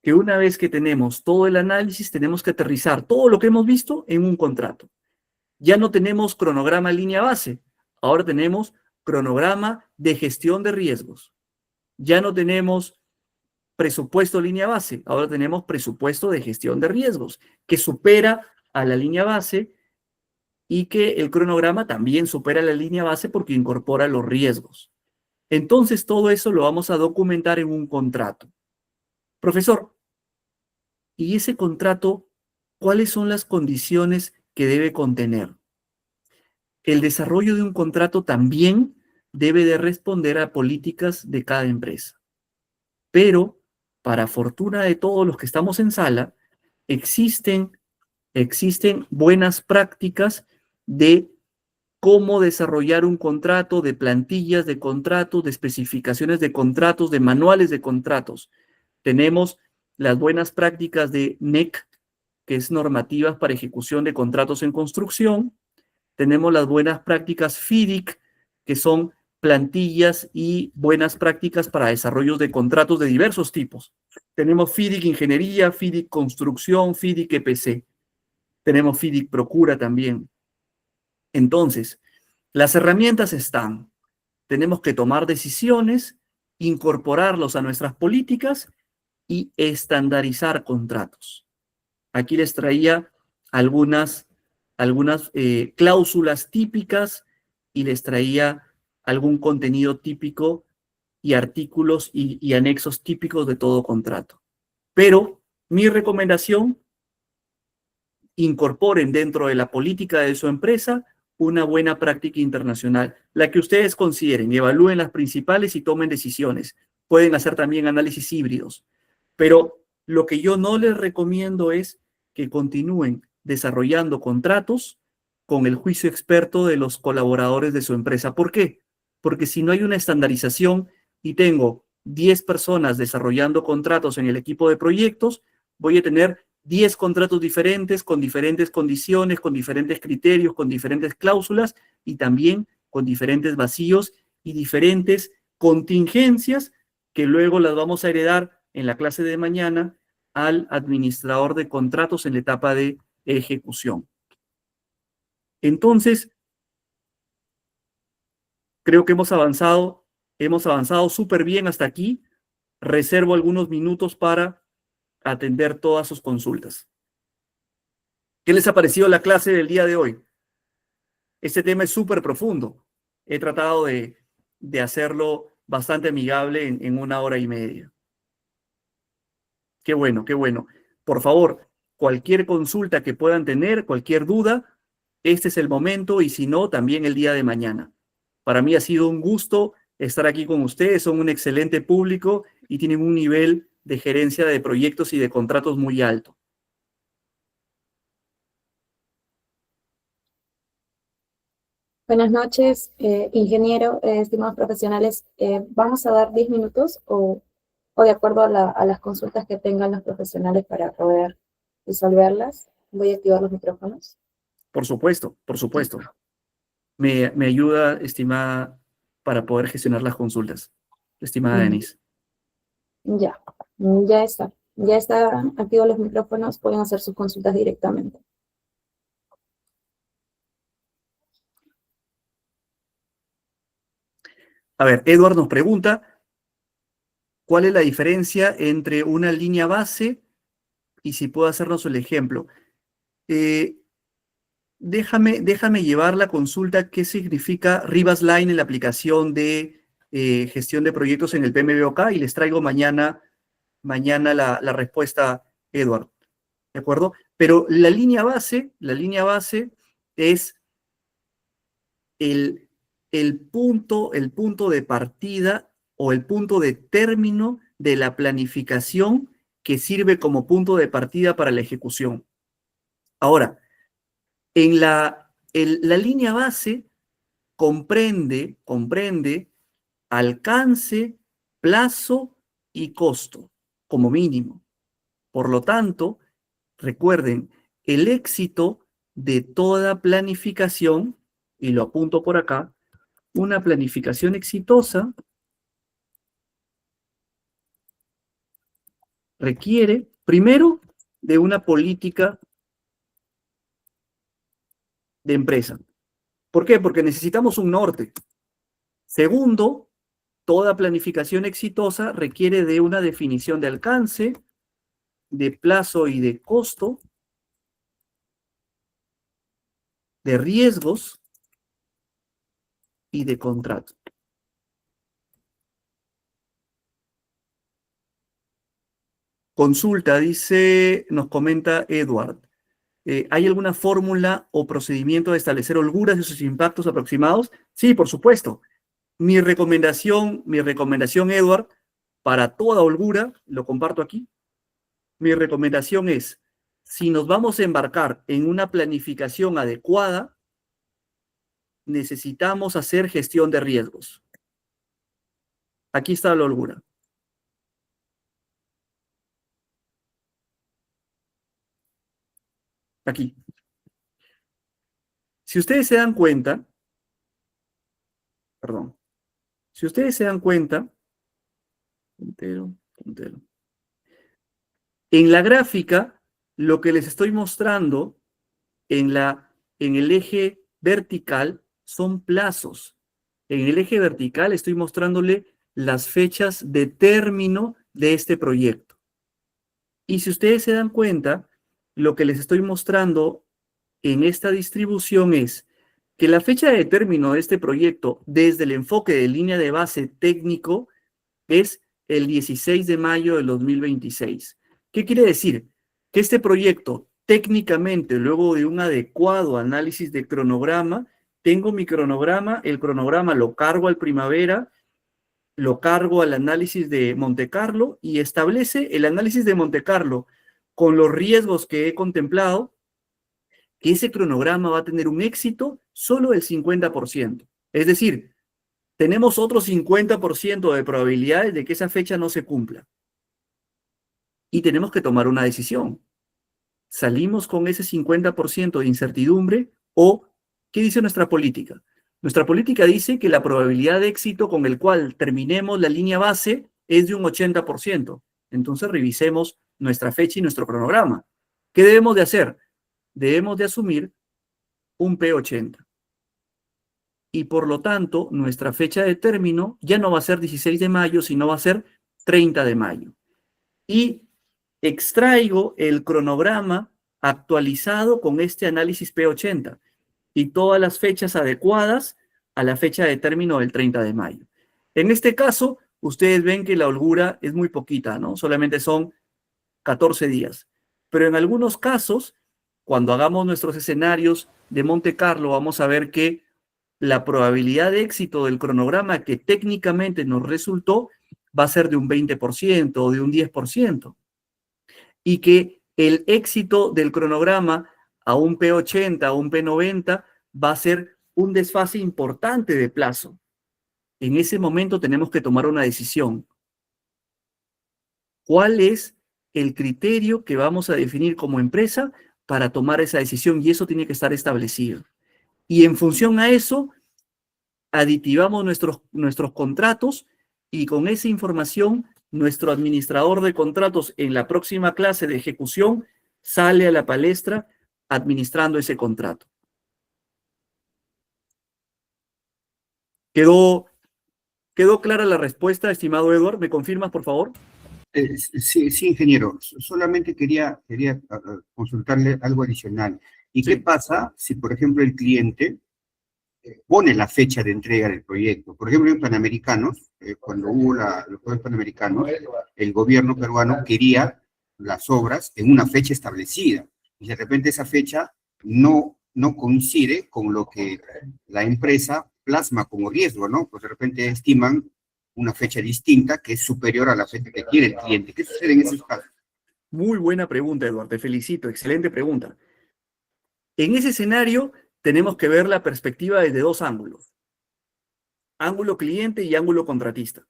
que una vez que tenemos todo el análisis, tenemos que aterrizar todo lo que hemos visto en un contrato. Ya no tenemos cronograma línea base, ahora tenemos cronograma de gestión de riesgos. Ya no tenemos presupuesto línea base, ahora tenemos presupuesto de gestión de riesgos, que supera a la línea base y que el cronograma también supera la línea base porque incorpora los riesgos. Entonces, todo eso lo vamos a documentar en un contrato. Profesor, ¿y ese contrato, cuáles son las condiciones que debe contener? El desarrollo de un contrato también debe de responder a políticas de cada empresa. Pero, para fortuna de todos los que estamos en sala, existen buenas prácticas de cómo desarrollar un contrato, de plantillas de contratos, de especificaciones de contratos, de manuales de contratos. Tenemos las buenas prácticas de NEC, que es normativas para ejecución de contratos en construcción. Tenemos las buenas prácticas FIDIC, que son plantillas y buenas prácticas para desarrollos de contratos de diversos tipos. Tenemos FIDIC Ingeniería, FIDIC Construcción, FIDIC EPC. Tenemos FIDIC Procura también. Entonces, las herramientas están. Tenemos que tomar decisiones, incorporarlos a nuestras políticas y estandarizar contratos. Aquí les traía algunas cláusulas típicas y les traía algún contenido típico y artículos y anexos típicos de todo contrato. Pero mi recomendación, incorporen dentro de la política de su empresa una buena práctica internacional, la que ustedes consideren, evalúen las principales y tomen decisiones. Pueden hacer también análisis híbridos, pero lo que yo no les recomiendo es que continúen desarrollando contratos con el juicio experto de los colaboradores de su empresa. ¿Por qué? Porque si no hay una estandarización y tengo 10 personas desarrollando contratos en el equipo de proyectos, voy a tener 10 contratos diferentes, con diferentes condiciones, con diferentes criterios, con diferentes cláusulas y también con diferentes vacíos y diferentes contingencias que luego las vamos a heredar en la clase de mañana al administrador de contratos en la etapa de ejecución. Entonces, creo que hemos avanzado súper bien hasta aquí. Reservo algunos minutos para atender todas sus consultas. ¿Qué les ha parecido la clase del día de hoy? Este tema es súper profundo. He tratado de hacerlo bastante amigable en 1 hora y media. Qué bueno, qué bueno. Por favor, cualquier consulta que puedan tener, cualquier duda, este es el momento, y si no, también el día de mañana. Para mí ha sido un gusto estar aquí con ustedes. Son un excelente público y tienen un nivel de gerencia de proyectos y de contratos muy alto. Buenas noches, ingeniero, estimados profesionales. Vamos a dar 10 minutos o de acuerdo a las consultas que tengan los profesionales para poder resolverlas. Voy a activar los micrófonos. Por supuesto, por supuesto. Me ayuda, estimada, para poder gestionar las consultas, estimada Denise. Ya está. Ya están activos los micrófonos, pueden hacer sus consultas directamente. A ver, Edward nos pregunta, ¿cuál es la diferencia entre una línea base y si puedo hacernos el ejemplo? Déjame llevar la consulta. ¿Qué significa Rivas Line en la aplicación de gestión de proyectos en el PMBOK? Y les traigo mañana la respuesta, Edward. ¿De acuerdo? Pero la línea base es el punto de partida o el punto de término de la planificación que sirve como punto de partida para la ejecución. Ahora, la línea base comprende alcance, plazo y costo, como mínimo. Por lo tanto, recuerden, el éxito de toda planificación, y lo apunto por acá, una planificación exitosa requiere, primero, de una política de empresa. ¿Por qué? Porque necesitamos un norte. Segundo, toda planificación exitosa requiere de una definición de alcance, de plazo y de costo, de riesgos y de contrato. Consulta, nos comenta Edward. ¿Hay alguna fórmula o procedimiento de establecer holguras y sus impactos aproximados? Sí, por supuesto. Mi recomendación, Edward, para toda holgura, lo comparto aquí, mi recomendación es, si nos vamos a embarcar en una planificación adecuada, necesitamos hacer gestión de riesgos. Aquí está la holgura. Aquí. Si ustedes se dan cuenta, puntero. En la gráfica, lo que les estoy mostrando en el eje vertical son plazos. En el eje vertical estoy mostrándole las fechas de término de este proyecto. Y si ustedes se dan cuenta, lo que les estoy mostrando en esta distribución es que la fecha de término de este proyecto desde el enfoque de línea de base técnico es el 16 de mayo del 2026. ¿Qué quiere decir? Que este proyecto técnicamente, luego de un adecuado análisis de cronograma, tengo mi cronograma, el cronograma lo cargo al primavera, lo cargo al análisis de Monte Carlo y establece el análisis de Monte Carlo con los riesgos que he contemplado, que ese cronograma va a tener un éxito solo del 50%. Es decir, tenemos otro 50% de probabilidades de que esa fecha no se cumpla. Y tenemos que tomar una decisión. ¿Salimos con ese 50% de incertidumbre o qué dice nuestra política? Nuestra política dice que la probabilidad de éxito con el cual terminemos la línea base es de un 80%. Entonces revisemos nuestra fecha y nuestro cronograma. ¿Qué debemos de hacer? debemos de asumir un P80. Y por lo tanto, nuestra fecha de término ya no va a ser 16 de mayo, sino va a ser 30 de mayo. Y extraigo el cronograma actualizado con este análisis P80 y todas las fechas adecuadas a la fecha de término del 30 de mayo. En este caso, ustedes ven que la holgura es muy poquita, ¿no? Solamente son 14 días. Pero en algunos casos, cuando hagamos nuestros escenarios de Monte Carlo, vamos a ver que la probabilidad de éxito del cronograma que técnicamente nos resultó va a ser de un 20% o de un 10%. Y que el éxito del cronograma a un P80, a un P90, va a ser un desfase importante de plazo. En ese momento tenemos que tomar una decisión. ¿Cuál es el criterio que vamos a definir como empresa para tomar esa decisión? Y eso tiene que estar establecido. Y en función a eso, aditivamos nuestros contratos y con esa información, nuestro administrador de contratos en la próxima clase de ejecución sale a la palestra administrando ese contrato. ¿Quedó clara la respuesta, estimado Edward? ¿Me confirmas, por favor? Sí, sí, ingeniero. Solamente quería consultarle algo adicional. ¿Y Sí. qué pasa si, por ejemplo, el cliente pone la fecha de entrega del proyecto? Por ejemplo, en Panamericanos, cuando hubo los Juegos Panamericanos, el gobierno peruano quería las obras en una fecha establecida. Y de repente esa fecha no coincide con lo que la empresa plasma como riesgo, ¿no? Pues de repente estiman una fecha distinta que es superior a la fecha que quiere el cliente. ¿Qué sucede en esos casos? Muy buena pregunta, Eduardo. Te felicito. Excelente pregunta. En ese escenario, tenemos que ver la perspectiva desde dos ángulos. Ángulo cliente y ángulo contratista.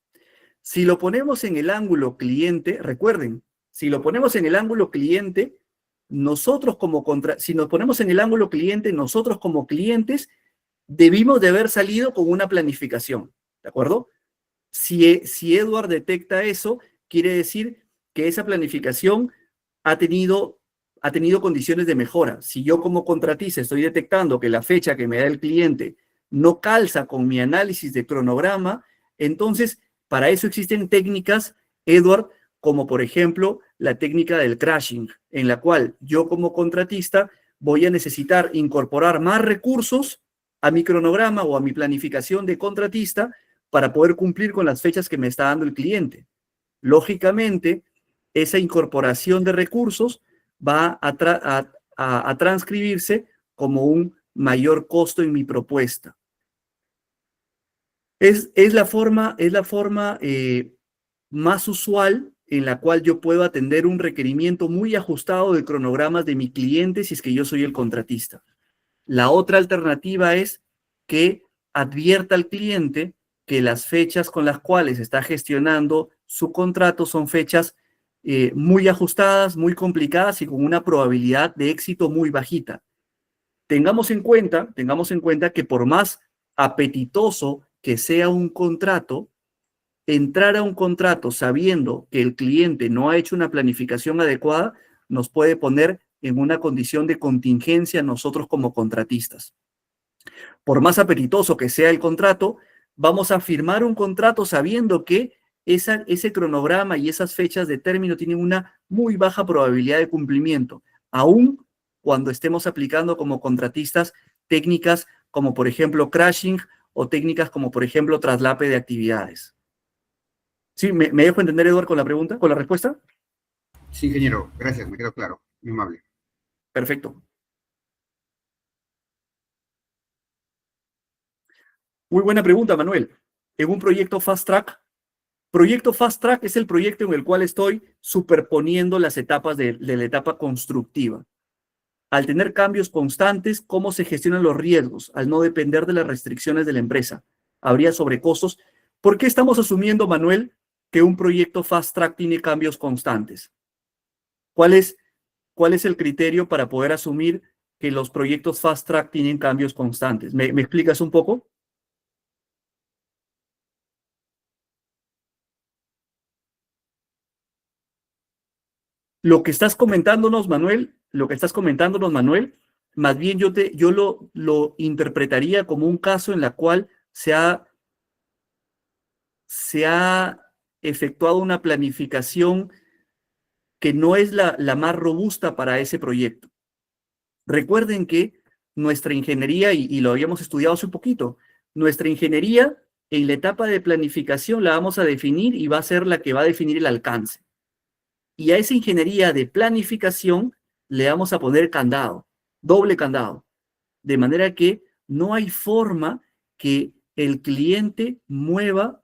Si lo ponemos en el ángulo cliente, recuerden, si lo ponemos en el ángulo cliente, si nos ponemos en el ángulo cliente, nosotros como clientes debimos de haber salido con una planificación, ¿de acuerdo? Si Edward detecta eso, quiere decir que esa planificación ha tenido condiciones de mejora. Si yo como contratista estoy detectando que la fecha que me da el cliente no calza con mi análisis de cronograma, entonces para eso existen técnicas, Edward, como por ejemplo la técnica del crashing, en la cual yo como contratista voy a necesitar incorporar más recursos a mi cronograma o a mi planificación de contratista para poder cumplir con las fechas que me está dando el cliente. Lógicamente, esa incorporación de recursos va a transcribirse como un mayor costo en mi propuesta. Es la forma más usual en la cual yo puedo atender un requerimiento muy ajustado de cronogramas de mi cliente si es que yo soy el contratista. La otra alternativa es que advierta al cliente que las fechas con las cuales está gestionando su contrato son fechas muy ajustadas, muy complicadas y con una probabilidad de éxito muy bajita. Tengamos en cuenta que por más apetitoso que sea un contrato, entrar a un contrato sabiendo que el cliente no ha hecho una planificación adecuada nos puede poner en una condición de contingencia nosotros como contratistas. Por más apetitoso que sea el contrato, vamos a firmar un contrato sabiendo que ese cronograma y esas fechas de término tienen una muy baja probabilidad de cumplimiento, aun cuando estemos aplicando como contratistas técnicas como por ejemplo crashing o técnicas como por ejemplo traslape de actividades. ¿Sí? ¿Me dejo entender, Eduardo, con la pregunta, con la respuesta? Sí, ingeniero, gracias, me quedó claro. Muy amable. Perfecto. Muy buena pregunta, Manuel. En un proyecto Fast Track es el proyecto en el cual estoy superponiendo las etapas de la etapa constructiva. Al tener cambios constantes, ¿cómo se gestionan los riesgos? Al no depender de las restricciones de la empresa. Habría sobrecostos. ¿Por qué estamos asumiendo, Manuel, que un proyecto Fast Track tiene cambios constantes? ¿Cuál es el criterio para poder asumir que los proyectos Fast Track tienen cambios constantes? ¿Me explicas un poco? Lo que estás comentándonos, Manuel, más bien yo lo interpretaría como un caso en la cual se ha efectuado una planificación que no es la más robusta para ese proyecto. Recuerden que nuestra ingeniería, y lo habíamos estudiado hace un poquito, nuestra ingeniería en la etapa de planificación la vamos a definir y va a ser la que va a definir el alcance. Y a esa ingeniería de planificación le vamos a poner candado, doble candado, de manera que no hay forma que el cliente mueva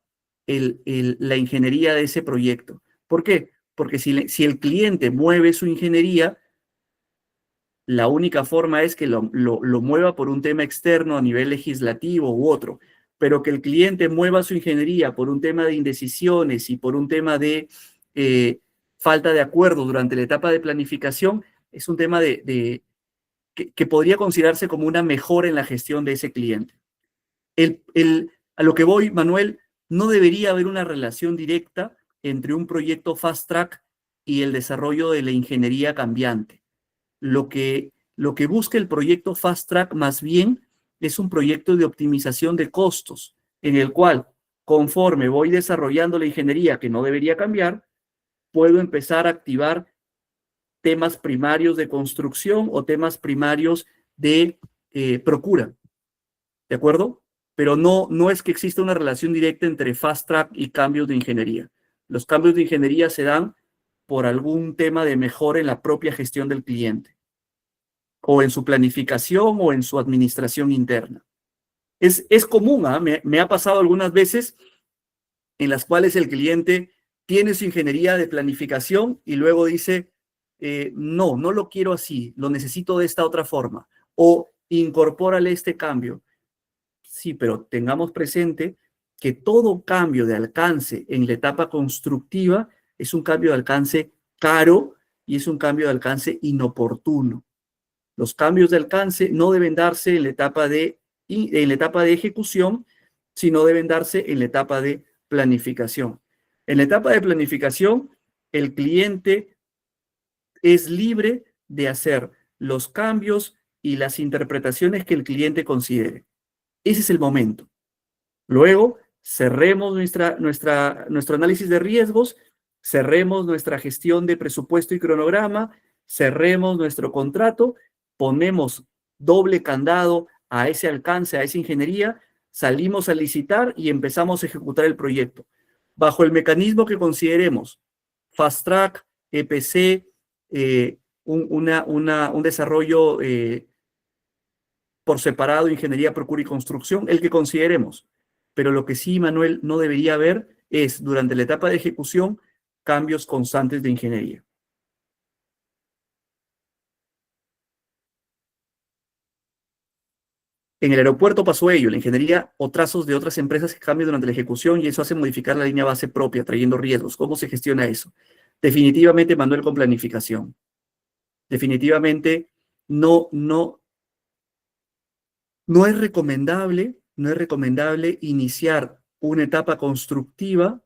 la ingeniería de ese proyecto. ¿Por qué? Porque si el cliente mueve su ingeniería, la única forma es que lo mueva por un tema externo a nivel legislativo u otro, pero que el cliente mueva su ingeniería por un tema de indecisiones y por un tema de falta de acuerdo durante la etapa de planificación, es un tema que podría considerarse como una mejora en la gestión de ese cliente. A lo que voy, Manuel, no debería haber una relación directa entre un proyecto fast track y el desarrollo de la ingeniería cambiante. Lo que busca el proyecto Fast Track más bien es un proyecto de optimización de costos, en el cual, conforme voy desarrollando la ingeniería que no debería cambiar, puedo empezar a activar temas primarios de construcción o temas primarios de procura. ¿De acuerdo? Pero no es que exista una relación directa entre Fast Track y cambios de ingeniería. Los cambios de ingeniería se dan por algún tema de mejora en la propia gestión del cliente, o en su planificación o en su administración interna. Es común, ¿eh? Me ha pasado algunas veces en las cuales el cliente tiene su ingeniería de planificación y luego dice, no lo quiero así, lo necesito de esta otra forma, o incorpórale este cambio. Sí, pero tengamos presente que todo cambio de alcance en la etapa constructiva es un cambio de alcance caro y es un cambio de alcance inoportuno. Los cambios de alcance no deben darse en la etapa de ejecución, sino deben darse en la etapa de planificación. En la etapa de planificación, el cliente es libre de hacer los cambios y las interpretaciones que el cliente considere. Ese es el momento. Luego, cerremos nuestro análisis de riesgos, cerremos nuestra gestión de presupuesto y cronograma, cerremos nuestro contrato, ponemos doble candado a ese alcance, a esa ingeniería, salimos a licitar y empezamos a ejecutar el proyecto. Bajo el mecanismo que consideremos, Fast Track, EPC, un desarrollo por separado, ingeniería, procura y construcción, el que consideremos. Pero lo que sí, Manuel, no debería haber es, durante la etapa de ejecución, cambios constantes de ingeniería. En el aeropuerto pasó ello, la ingeniería o trazos de otras empresas que cambian durante la ejecución y eso hace modificar la línea base propia, trayendo riesgos. ¿Cómo se gestiona eso? Definitivamente, Manuel, con planificación. Definitivamente no es recomendable iniciar una etapa constructiva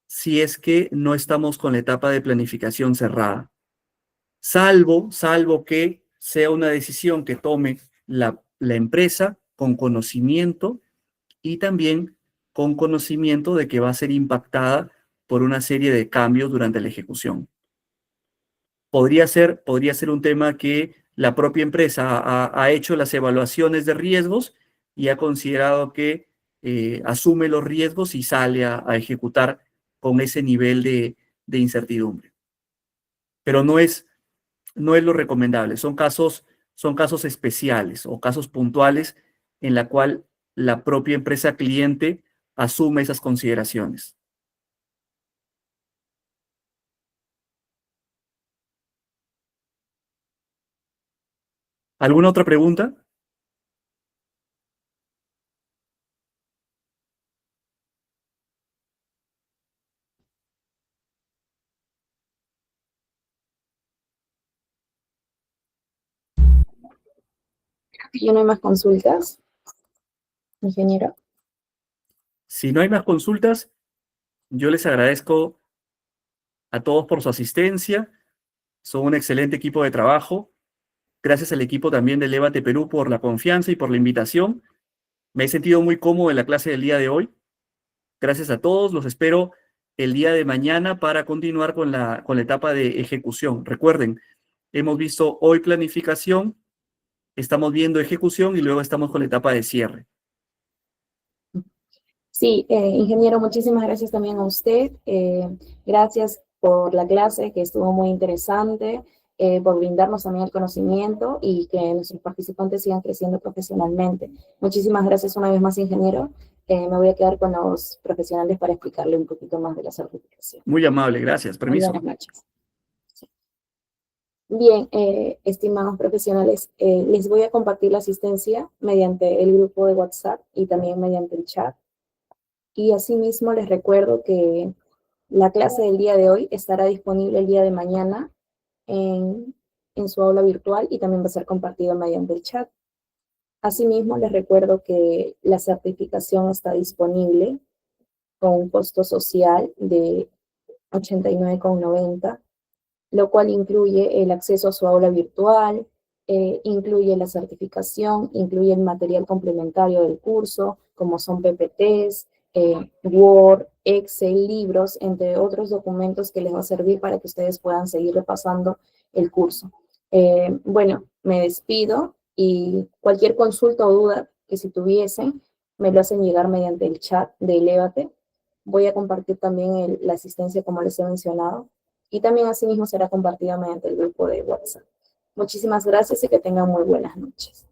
si es que no estamos con la etapa de planificación cerrada. Salvo que sea una decisión que tome la empresa con conocimiento y también con conocimiento de que va a ser impactada por una serie de cambios durante la ejecución. Podría ser un tema que la propia empresa ha hecho las evaluaciones de riesgos y ha considerado que asume los riesgos y sale a ejecutar con ese nivel de incertidumbre. Pero no es lo recomendable. Son casos especiales o casos puntuales en la cual la propia empresa cliente asume esas consideraciones. ¿Alguna otra pregunta? ¿Ya no hay más consultas, ingeniero? Si no hay más consultas, yo les agradezco a todos por su asistencia. son un excelente equipo de trabajo. Gracias al equipo también de Lévate Perú por la confianza y por la invitación. Me he sentido muy cómodo en la clase del día de hoy. Gracias a todos. Los espero el día de mañana para continuar con la etapa de ejecución. Recuerden, hemos visto hoy planificación, estamos viendo ejecución y luego estamos con la etapa de cierre. Sí, ingeniero, muchísimas gracias también a usted. Gracias por la clase, que estuvo muy interesante, por brindarnos también el conocimiento y que nuestros participantes sigan creciendo profesionalmente. Muchísimas gracias una vez más, ingeniero. Me voy a quedar con los profesionales para explicarle un poquito más de la certificación. Muy amable, gracias. Muy Permiso. buenas noches. Sí. Bien, estimados profesionales, les voy a compartir la asistencia mediante el grupo de WhatsApp y también mediante el chat. Y asimismo les recuerdo que la clase del día de hoy estará disponible el día de mañana en su aula virtual y también va a ser compartido mediante el chat. Asimismo les recuerdo que la certificación está disponible con un costo social de 89,90, lo cual incluye el acceso a su aula virtual, incluye la certificación, incluye el material complementario del curso, como son PPTs, Word, Excel, libros, entre otros documentos que les va a servir para que ustedes puedan seguir repasando el curso. Bueno, me despido y cualquier consulta o duda que si tuviesen, me lo hacen llegar mediante el chat de Elévate. Voy a compartir también la asistencia como les he mencionado y también asimismo será compartida mediante el grupo de WhatsApp. Muchísimas gracias y que tengan muy buenas noches.